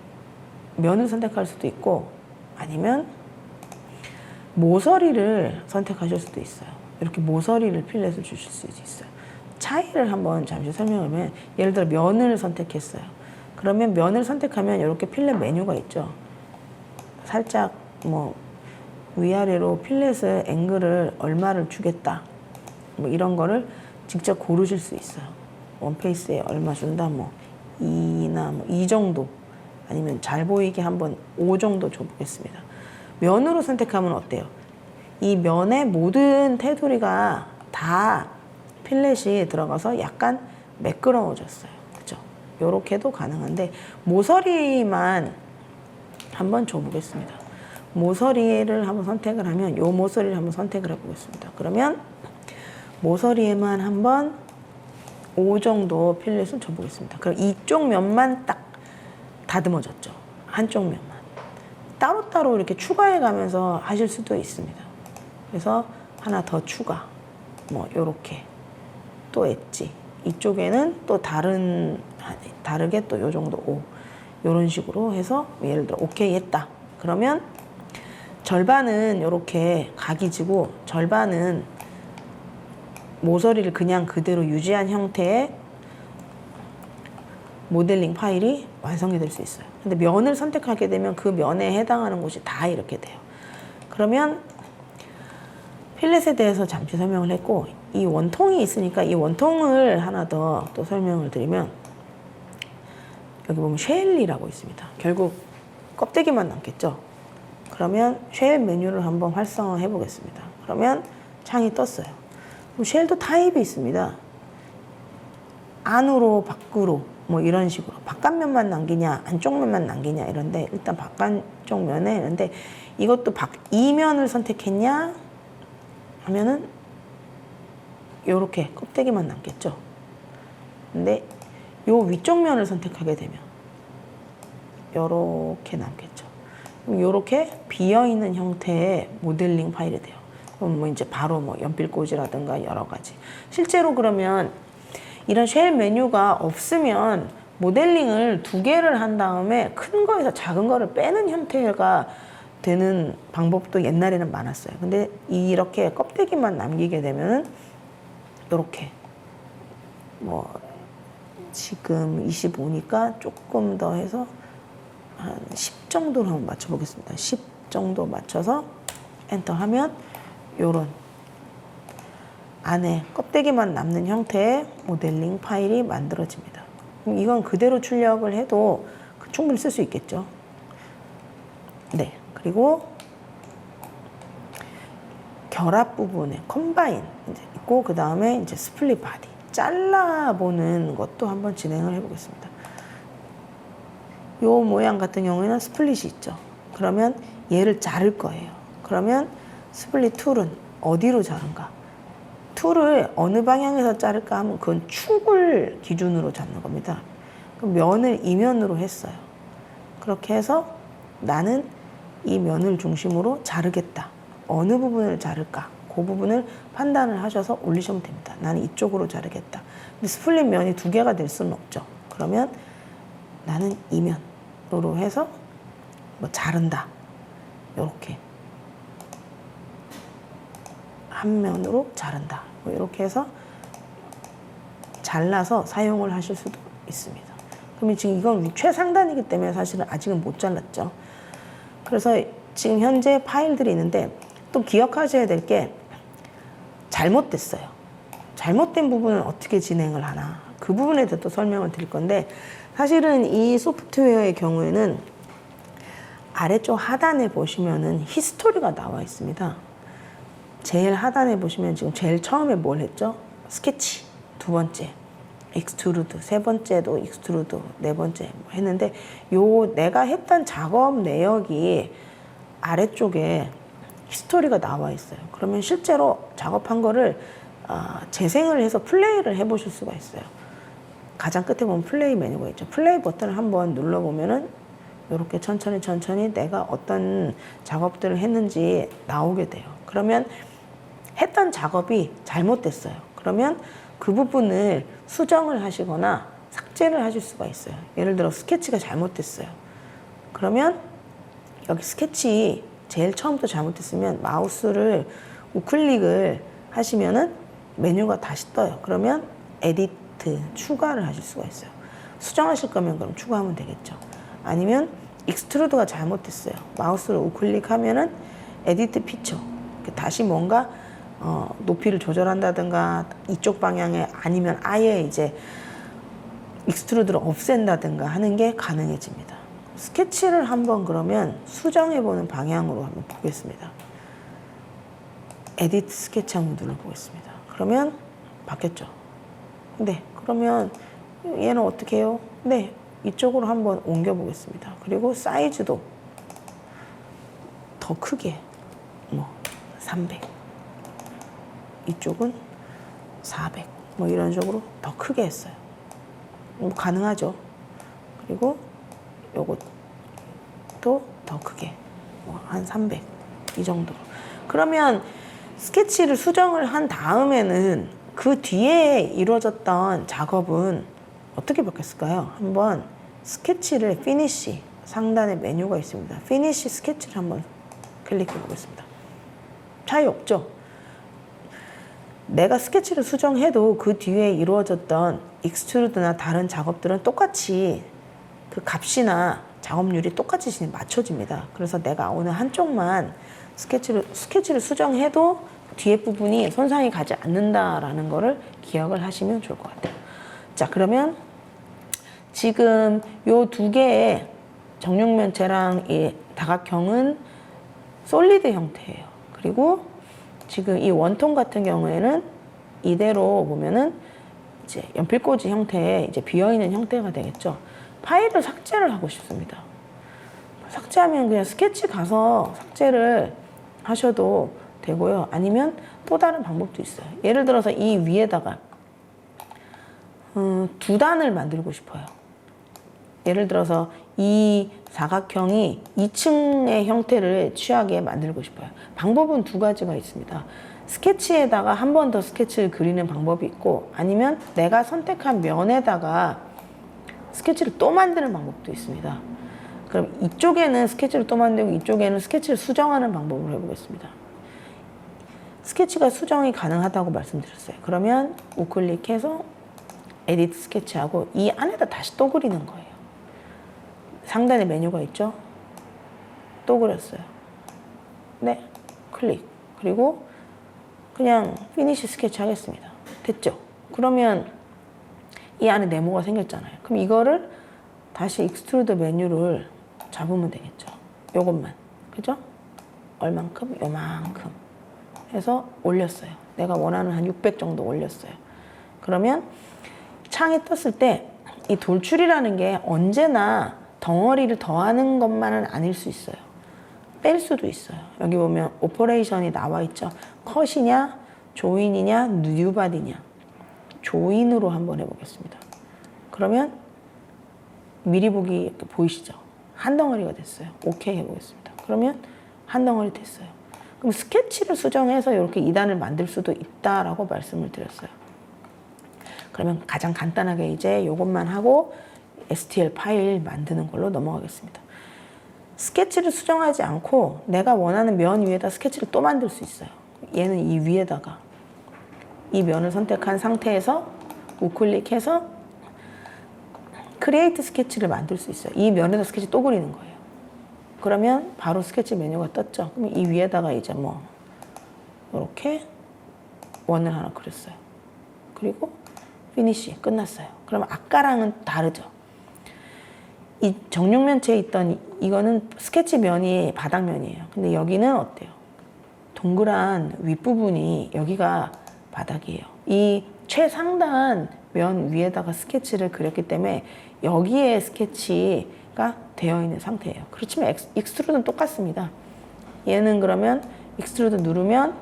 면을 선택할 수도 있고 아니면 모서리를 선택하실 수도 있어요. 이렇게 모서리를 필렛을 주실 수 있어요. 차이를 한번 잠시 설명하면 예를 들어 면을 선택했어요. 그러면 면을 선택하면 이렇게 필렛 메뉴가 있죠. 살짝 뭐 위아래로 필렛을 앵글을 얼마를 주겠다 뭐 이런 거를 직접 고르실 수 있어요. 원페이스에 얼마 준다 뭐 2나 뭐 2 정도 아니면 잘 보이게 한번 5 정도 줘보겠습니다. 면으로 선택하면 어때요? 이 면의 모든 테두리가 다 필렛이 들어가서 약간 매끄러워졌어요. 그죠? 요렇게도 가능한데 모서리만 한번 줘보겠습니다. 모서리를 한번 선택을 하면 요 모서리를 한번 선택을 해보겠습니다. 그러면 모서리에만 한번 5 정도 필렛을 줘보겠습니다. 그럼 이쪽 면만 딱 다듬어졌죠. 한쪽 면만. 따로따로 이렇게 추가해 가면서 하실 수도 있습니다. 그래서 하나 더 추가. 뭐 요렇게 또 엣지. 이쪽에는 또 다르게 또 요 정도 5. 요런 식으로 해서 예를 들어 오케이 했다. 그러면 절반은 요렇게 각이 지고 절반은 모서리를 그냥 그대로 유지한 형태의 모델링 파일이 완성이 될 수 있어요. 근데 면을 선택하게 되면 그 면에 해당하는 곳이 다 이렇게 돼요. 그러면 필렛에 대해서 잠시 설명을 했고 이 원통이 있으니까 이 원통을 하나 더 또 설명을 드리면 여기 보면 쉘이라고 있습니다. 결국 껍데기만 남겠죠. 그러면 쉘 메뉴를 한번 활성화해 보겠습니다. 그러면 창이 떴어요. 그럼 쉘도 타입이 있습니다. 안으로 밖으로 뭐 이런 식으로 바깥면만 남기냐 안쪽 면만 남기냐 이런데 일단 바깥쪽 면에 이런데 이것도 이면을 선택했냐 하면은 요렇게 껍데기만 남겠죠. 근데 요 위쪽 면을 선택하게 되면 요렇게 남겠죠. 그럼 요렇게 비어있는 형태의 모델링 파일이 돼요. 그럼 뭐 이제 바로 뭐 연필꽂이라든가 여러 가지. 실제로 그러면 이런 쉘 메뉴가 없으면 모델링을 2개를 한 다음에 큰 거에서 작은 거를 빼는 형태가 되는 방법도 옛날에는 많았어요. 근데 이렇게 껍데기만 남기게 되면은 이렇게 뭐 지금 25니까 조금 더 해서 한 10 정도로 한번 맞춰보겠습니다. 10 정도 맞춰서 엔터 하면 요런 안에 껍데기만 남는 형태의 모델링 파일이 만들어집니다. 그럼 이건 그대로 출력을 해도 충분히 쓸 수 있겠죠. 네. 그리고 결합 부분에 컴바인 이제 있고 그 다음에 이제 스플릿 바디 잘라보는 것도 한번 진행을 해보겠습니다. 요 모양 같은 경우에는 스플릿이 있죠. 그러면 얘를 자를 거예요. 그러면 스플릿 툴은 어디로 자른가? 툴을 어느 방향에서 자를까 하면 그건 축을 기준으로 잡는 겁니다. 그럼 면을 이면으로 했어요. 그렇게 해서 나는 이 면을 중심으로 자르겠다. 어느 부분을 자를까? 그 부분을 판단을 하셔서 올리시면 됩니다. 나는 이쪽으로 자르겠다. 근데 스플릿 면이 2개가 될 수는 없죠. 그러면 나는 이면으로 해서 뭐 자른다. 요렇게. 한 면으로 자른다. 뭐 이렇게 해서 잘라서 사용을 하실 수도 있습니다. 그러면 지금 이건 최상단이기 때문에 사실은 아직은 못 잘랐죠. 그래서 지금 현재 파일들이 있는데 또 기억하셔야 될 게 잘못됐어요. 잘못된 부분은 어떻게 진행을 하나. 그 부분에 대해서 또 설명을 드릴 건데, 사실은 이 소프트웨어의 경우에는 아래쪽 하단에 보시면은 히스토리가 나와 있습니다. 제일 하단에 보시면 지금 제일 처음에 뭘 했죠? 스케치 두 번째, 익스트루드 세 번째도 익스트루드 네 번째 했는데, 요 내가 했던 작업 내역이 아래쪽에 히스토리가 나와 있어요. 그러면 실제로 작업한 거를 재생을 해서 플레이를 해보실 수가 있어요. 가장 끝에 보면 플레이 메뉴가 있죠. 플레이 버튼을 한번 눌러보면은 이렇게 천천히 내가 어떤 작업들을 했는지 나오게 돼요. 그러면 했던 작업이 잘못됐어요. 그러면 그 부분을 수정을 하시거나 삭제를 하실 수가 있어요. 예를 들어 스케치가 잘못됐어요. 그러면 여기 스케치 제일 처음부터 잘못됐으면 마우스를 우클릭을 하시면은 메뉴가 다시 떠요. 그러면 에디트, 추가를 하실 수가 있어요. 수정하실 거면 그럼 추가하면 되겠죠. 아니면 익스트루드가 잘못됐어요. 마우스를 우클릭하면은 에디트 피처, 다시 뭔가 높이를 조절한다든가 이쪽 방향에, 아니면 아예 이제 익스트루드를 없앤다든가 하는 게 가능해집니다. 스케치를 한번 그러면 수정해보는 방향으로 한번 보겠습니다. 에디트 스케치 한번 눌러보겠습니다. 그러면 바뀌었죠. 네, 그러면 얘는 어떻게 해요? 네, 이쪽으로 한번 옮겨 보겠습니다. 그리고 사이즈도 더 크게, 300, 이쪽은 400, 이런 식으로 더 크게 했어요. 가능하죠. 그리고 요것도 더 크게, 한 300, 이 정도로. 그러면 스케치를 수정을 한 다음에는 그 뒤에 이루어졌던 작업은 어떻게 바뀌었을까요? 한번 스케치를 피니시, 상단에 메뉴가 있습니다. 피니시 스케치를 한번 클릭해 보겠습니다. 차이 없죠? 내가 스케치를 수정해도 그 뒤에 이루어졌던 익스트루드나 다른 작업들은 똑같이 그 값이나 작업률이 똑같이 맞춰집니다. 그래서 내가 어느 한쪽만 스케치를 수정해도 뒤에 부분이 손상이 가지 않는다라는 거를 기억을 하시면 좋을 것 같아요. 자, 그러면 지금 요 두 개의 정육면체랑 이 다각형은 솔리드 형태예요. 그리고 지금 이 원통 같은 경우에는 이대로 보면은 이제 연필꽂이 형태의 이제 비어있는 형태가 되겠죠. 파일을 삭제를 하고 싶습니다. 삭제하면 그냥 스케치 가서 삭제를 하셔도 되고요. 아니면 또 다른 방법도 있어요. 예를 들어서 이 위에다가 두 단을 만들고 싶어요. 예를 들어서 이 사각형이 2층의 형태를 취하게 만들고 싶어요. 방법은 두 가지가 있습니다. 스케치에다가 한 번 더 스케치를 그리는 방법이 있고, 아니면 내가 선택한 면에다가 스케치를 또 만드는 방법도 있습니다. 그럼 이쪽에는 스케치를 또 만들고 이쪽에는 스케치를 수정하는 방법을 해보겠습니다. 스케치가 수정이 가능하다고 말씀드렸어요. 그러면 우클릭해서 에디트 스케치하고 이 안에다 다시 또 그리는 거예요. 상단에 메뉴가 있죠? 또 그렸어요. 네, 클릭. 그리고 그냥 피니시 스케치 하겠습니다. 됐죠? 그러면 이 안에 네모가 생겼잖아요. 그럼 이거를 다시 익스트루드 메뉴를 잡으면 되겠죠. 요것만. 그죠? 얼만큼? 요만큼 해서 올렸어요. 내가 원하는 한 600 정도 올렸어요. 그러면 창에 떴을 때 이 돌출이라는 게 언제나 덩어리를 더하는 것만은 아닐 수 있어요. 뺄 수도 있어요. 여기 보면 오퍼레이션이 나와 있죠. 컷이냐, 조인이냐, 뉴바디냐. 조인으로 한번 해보겠습니다. 그러면 미리 보기 보이시죠? 한 덩어리가 됐어요. 오케이 해보겠습니다. 그러면 한 덩어리 됐어요. 그럼 스케치를 수정해서 이렇게 2단을 만들 수도 있다라고 말씀을 드렸어요. 그러면 가장 간단하게 이제 이것만 하고 STL 파일 만드는 걸로 넘어가겠습니다. 스케치를 수정하지 않고 내가 원하는 면 위에다 스케치를 또 만들 수 있어요. 얘는 이 위에다가 이 면을 선택한 상태에서 우클릭해서 크리에이트 스케치를 만들 수 있어요. 이 면에다 스케치 또 그리는 거예요. 그러면 바로 스케치 메뉴가 떴죠. 그럼 이 위에다가 이제 이렇게 원을 하나 그렸어요. 그리고 피니쉬 끝났어요. 그럼 아까랑은 다르죠. 이 정육면체에 있던 이거는 스케치 면이 바닥면이에요. 근데 여기는 어때요? 동그란 윗부분이 여기가 바닥이에요. 이 최상단 면 위에다가 스케치를 그렸기 때문에 여기에 스케치가 되어 있는 상태예요. 그렇지만 익스트루드는 똑같습니다. 얘는 그러면 익스트루드 누르면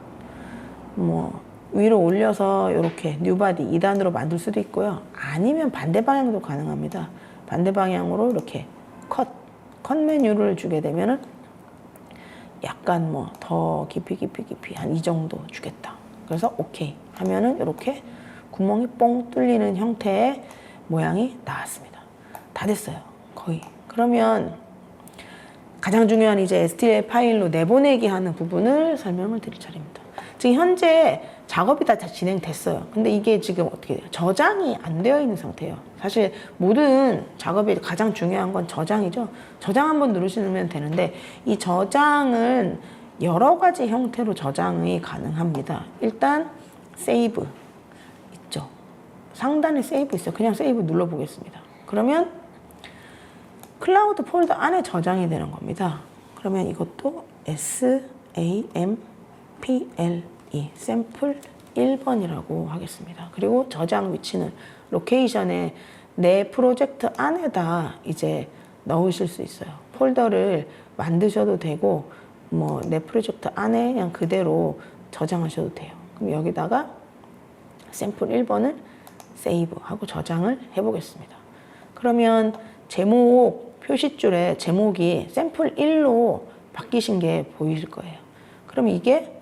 뭐 위로 올려서 이렇게 뉴바디 2단으로 만들 수도 있고요. 아니면 반대 방향도 가능합니다. 반대 방향으로 이렇게 컷 메뉴를 주게 되면은 약간 뭐 더 깊이 한 이 정도 주겠다. 그래서 오케이 하면은 이렇게 구멍이 뽕 뚫리는 형태의 모양이 나왔습니다. 다 됐어요. 거의. 그러면 가장 중요한 이제 STL 파일로 내보내기 하는 부분을 설명을 드릴 차례입니다. 지금 현재 작업이 다 진행됐어요. 근데 이게 지금 어떻게 돼요? 저장이 안 되어 있는 상태예요. 사실 모든 작업이 가장 중요한 건 저장이죠. 저장 한번 누르시면 되는데 이 저장은 여러 가지 형태로 저장이 가능합니다. 일단 세이브 있죠. 상단에 세이브 있어요. 그냥 세이브 눌러보겠습니다. 그러면 클라우드 폴더 안에 저장이 되는 겁니다. 그러면 이것도 SAMPLE 샘플 1번이라고 하겠습니다. 그리고 저장 위치는 로케이션에 내 프로젝트 안에다 이제 넣으실 수 있어요. 폴더를 만드셔도 되고 뭐 내 프로젝트 안에 그냥 그대로 저장하셔도 돼요. 그럼 여기다가 샘플 1번을 세이브 하고 저장을 해보겠습니다. 그러면 제목 표시줄에 제목이 샘플 1로 바뀌신 게 보이실 거예요. 그럼 이게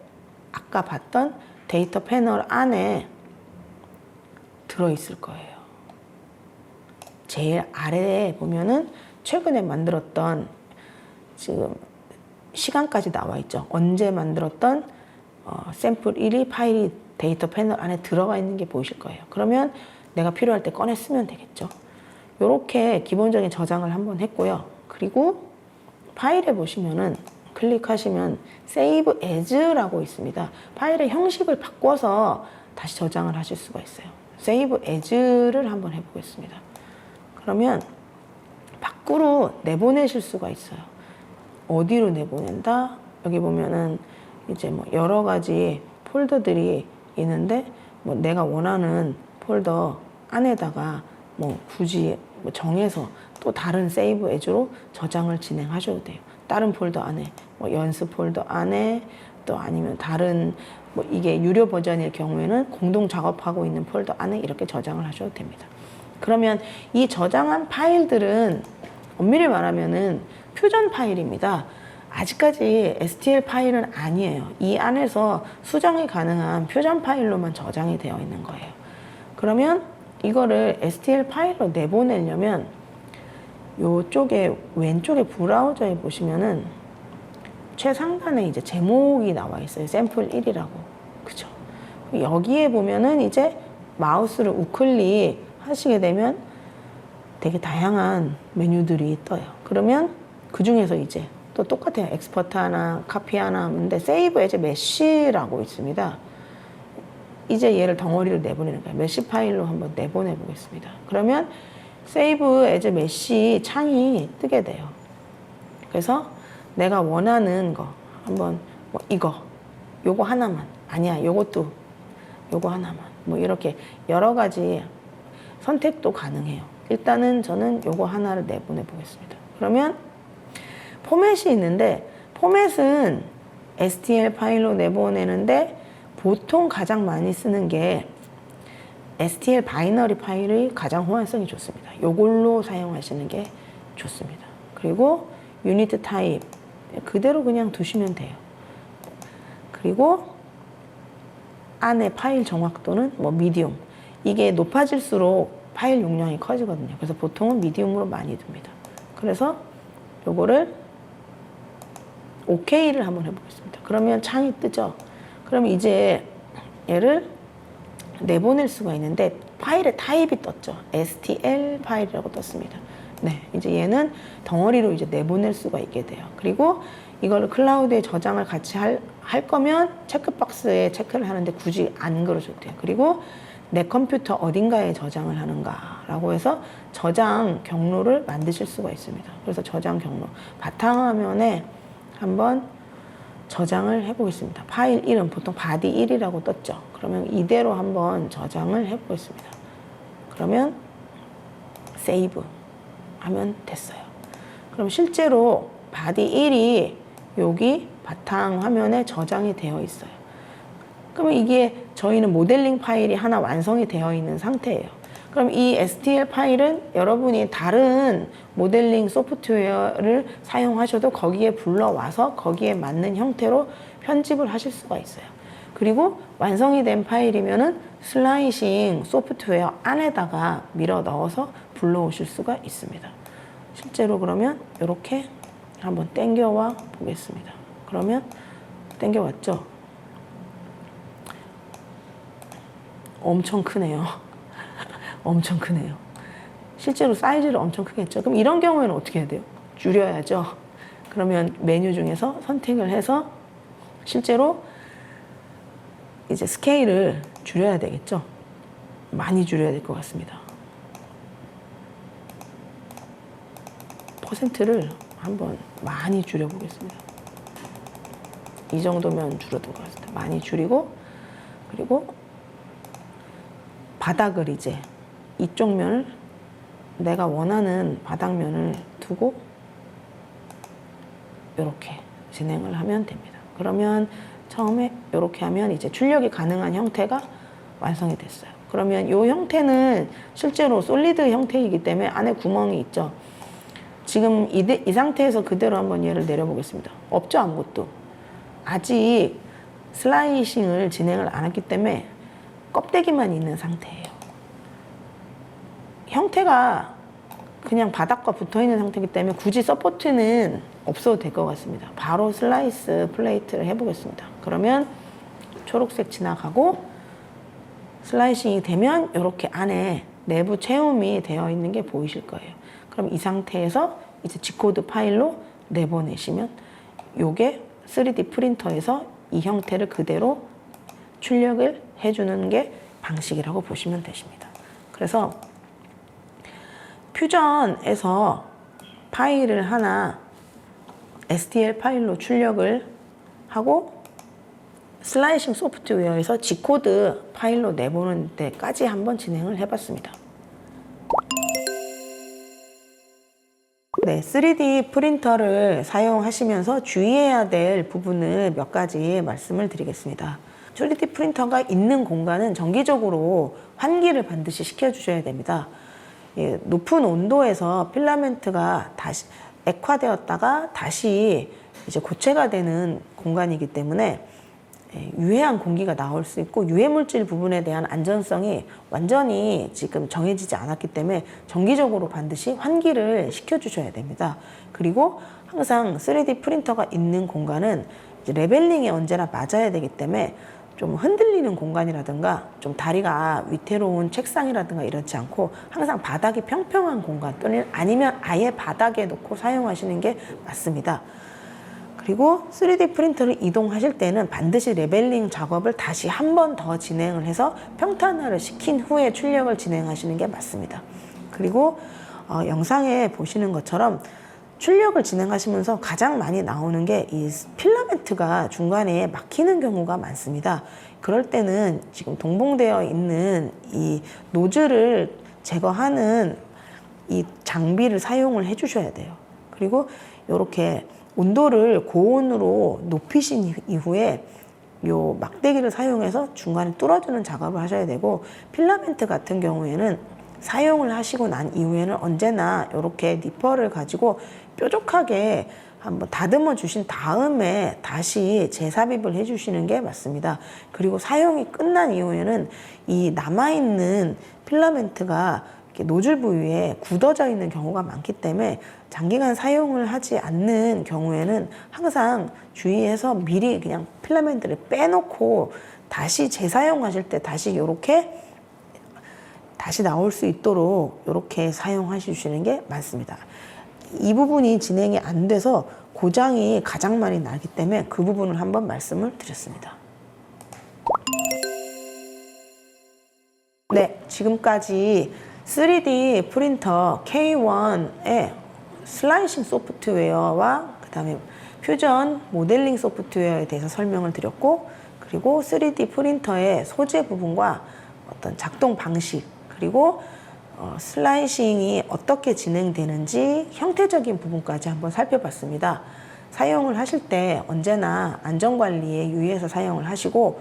아까 봤던 데이터 패널 안에 들어있을 거예요. 제일 아래에 보면은 최근에 만들었던 지금 시간까지 나와 있죠. 언제 만들었던 샘플 1이 파일이 데이터 패널 안에 들어가 있는 게 보이실 거예요. 그러면 내가 필요할 때 꺼내 쓰면 되겠죠. 이렇게 기본적인 저장을 한번 했고요. 그리고 파일에 보시면은 클릭하시면 Save As라고 있습니다. 파일의 형식을 바꿔서 다시 저장을 하실 수가 있어요. Save As를 한번 해보겠습니다. 그러면 밖으로 내보내실 수가 있어요. 어디로 내보낸다? 여기 보면은 이제 뭐 여러 가지 폴더들이 있는데 뭐 내가 원하는 폴더 안에다가 뭐 굳이 뭐 정해서 또 다른 세이브 에즈로 저장을 진행하셔도 돼요. 다른 폴더 안에 뭐 연습 폴더 안에 또 아니면 다른 뭐 이게 유료 버전일 경우에는 공동 작업하고 있는 폴더 안에 이렇게 저장을 하셔도 됩니다. 그러면 이 저장한 파일들은 엄밀히 말하면은 퓨전 파일입니다. 아직까지 STL 파일은 아니에요. 이 안에서 수정이 가능한 퓨전 파일로만 저장이 되어 있는 거예요. 그러면 이거를 STL 파일로 내보내려면 요쪽에 왼쪽에 브라우저에 보시면은 최상단에 이제 제목이 나와 있어요. 샘플 1이라고. 그죠? 여기에 보면은 이제 마우스를 우클릭 하시게 되면 되게 다양한 메뉴들이 떠요. 그러면 그 중에서 이제 또 똑같아요. 엑스퍼트 하나, 카피 하나 하는데 세이브 에즈 메쉬라고 있습니다. 이제 얘를 덩어리로 내보내는 거예요. 메쉬 파일로 한번 내보내 보겠습니다. 그러면 세이브 에즈 메쉬 창이 뜨게 돼요. 그래서 내가 원하는 거 한번 뭐 이거 요거 하나만 아니야 요것도 요거 하나만 뭐 이렇게 여러 가지 선택도 가능해요. 일단은 저는 요거 하나를 내보내 보겠습니다. 그러면 포맷이 있는데 포맷은 STL 파일로 내보내는데 보통 가장 많이 쓰는 게 STL 바이너리 파일이 가장 호환성이 좋습니다. 요걸로 사용하시는 게 좋습니다. 그리고 유니트 타입 그대로 그냥 두시면 돼요. 그리고 안에 파일 정확도는 뭐 미디움 이게 높아질수록 파일 용량이 커지거든요. 그래서 보통은 미디움으로 많이 둡니다. 그래서 요거를 OK를 한번 해보겠습니다. 그러면 창이 뜨죠. 그러면 이제 얘를 내보낼 수가 있는데 파일의 타입이 떴죠. STL 파일이라고 떴습니다. 네, 이제 얘는 덩어리로 이제 내보낼 수가 있게 돼요. 그리고 이거를 클라우드에 저장을 같이 할 거면 체크박스에 체크를 하는데 굳이 안 그러셔도 돼요. 그리고 내 컴퓨터 어딘가에 저장을 하는가라고 해서 저장 경로를 만드실 수가 있습니다. 그래서 저장 경로, 바탕화면에 한번 저장을 해보겠습니다. 파일 이름 보통 body 1이라고 떴죠. 그러면 이대로 한번 저장을 해보겠습니다. 그러면 세이브 하면 됐어요. 그럼 실제로 body 1이 여기 바탕화면에 저장이 되어 있어요. 그러면 이게 저희는 모델링 파일이 하나 완성이 되어 있는 상태예요. 그럼 이 STL 파일은 여러분이 다른 모델링 소프트웨어를 사용하셔도 거기에 불러와서 거기에 맞는 형태로 편집을 하실 수가 있어요. 그리고 완성이 된 파일이면은 슬라이싱 소프트웨어 안에다가 밀어 넣어서 불러오실 수가 있습니다. 실제로 그러면 이렇게 한번 땡겨와 보겠습니다. 그러면 땡겨왔죠? 엄청 크네요. 엄청 크네요. 실제로 사이즈를 엄청 크게 했죠. 그럼 이런 경우에는 어떻게 해야 돼요? 줄여야죠. 그러면 메뉴 중에서 선택을 해서 실제로 이제 스케일을 줄여야 되겠죠. 많이 줄여야 될 것 같습니다. 퍼센트를 한번 많이 줄여보겠습니다. 이 정도면 줄어든 것 같습니다. 많이 줄이고, 그리고 바닥을 이제 이쪽 면을 내가 원하는 바닥면을 두고 이렇게 진행을 하면 됩니다. 그러면 처음에 이렇게 하면 이제 출력이 가능한 형태가 완성이 됐어요. 그러면 이 형태는 실제로 솔리드 형태이기 때문에 안에 구멍이 있죠. 지금 이 상태에서 그대로 한번 얘를 내려보겠습니다. 없죠, 아무것도. 아직 슬라이싱을 진행을 안 했기 때문에 껍데기만 있는 상태예요. 형태가 그냥 바닥과 붙어있는 상태이기 때문에 굳이 서포트는 없어도 될 것 같습니다. 바로 슬라이스 플레이트를 해보겠습니다. 그러면 초록색 지나가고 슬라이싱이 되면 이렇게 안에 내부 채움이 되어 있는 게 보이실 거예요. 그럼 이 상태에서 이제 G코드 파일로 내보내시면 이게 3D 프린터에서 이 형태를 그대로 출력을 해주는 게 방식이라고 보시면 되십니다. 그래서 퓨전에서 파일을 하나 STL 파일로 출력을 하고 슬라이싱 소프트웨어에서 G코드 파일로 내보는 데까지 한번 진행을 해봤습니다. 네, 3D 프린터를 사용하시면서 주의해야 될 부분을 몇 가지 말씀을 드리겠습니다. 3D 프린터가 있는 공간은 정기적으로 환기를 반드시 시켜주셔야 됩니다. 예, 높은 온도에서 필라멘트가 다시 액화되었다가 다시 이제 고체가 되는 공간이기 때문에 유해한 공기가 나올 수 있고 유해물질 부분에 대한 안전성이 완전히 지금 정해지지 않았기 때문에 정기적으로 반드시 환기를 시켜주셔야 됩니다. 그리고 항상 3D 프린터가 있는 공간은 이제 레벨링이 언제나 맞아야 되기 때문에 좀 흔들리는 공간이라든가 좀 다리가 위태로운 책상이라든가 이렇지 않고 항상 바닥이 평평한 공간 또는 아니면 아예 바닥에 놓고 사용하시는 게 맞습니다. 그리고 3D 프린터를 이동하실 때는 반드시 레벨링 작업을 다시 한 번 더 진행을 해서 평탄화를 시킨 후에 출력을 진행하시는 게 맞습니다. 그리고 영상에 보시는 것처럼 출력을 진행하시면서 가장 많이 나오는 게 이 필라멘트가 중간에 막히는 경우가 많습니다. 그럴 때는 지금 동봉되어 있는 이 노즐을 제거하는 이 장비를 사용을 해 주셔야 돼요. 그리고 이렇게 온도를 고온으로 높이신 이후에 요 막대기를 사용해서 중간에 뚫어주는 작업을 하셔야 되고, 필라멘트 같은 경우에는 사용을 하시고 난 이후에는 언제나 이렇게 니퍼를 가지고 뾰족하게 한번 다듬어 주신 다음에 다시 재삽입을 해 주시는 게 맞습니다. 그리고 사용이 끝난 이후에는 이 남아있는 필라멘트가 노즐 부위에 굳어져 있는 경우가 많기 때문에 장기간 사용을 하지 않는 경우에는 항상 주의해서 미리 그냥 필라멘트를 빼놓고 다시 재사용하실 때 다시 이렇게 다시 나올 수 있도록 이렇게 사용하시는 게 맞습니다. 이 부분이 진행이 안 돼서 고장이 가장 많이 나기 때문에 그 부분을 한번 말씀을 드렸습니다. 지금까지 3D 프린터 K1의 슬라이싱 소프트웨어와 그 다음에 퓨전 모델링 소프트웨어에 대해서 설명을 드렸고, 그리고 3D 프린터의 소재 부분과 어떤 작동 방식, 그리고 슬라이싱이 어떻게 진행되는지 형태적인 부분까지 한번 살펴봤습니다. 사용을 하실 때 언제나 안전관리에 유의해서 사용을 하시고,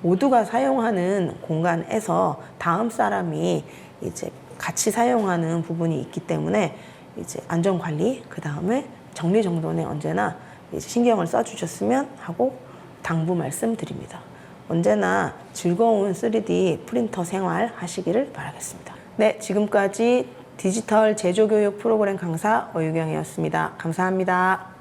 모두가 사용하는 공간에서 다음 사람이 이제 같이 사용하는 부분이 있기 때문에 이제 안전관리, 그 다음에 정리정돈에 언제나 이제 신경을 써주셨으면 하고 당부 말씀드립니다. 언제나 즐거운 3D 프린터 생활 하시기를 바라겠습니다. 네, 지금까지 디지털 제조교육 프로그램 강사 오유경이었습니다. 감사합니다.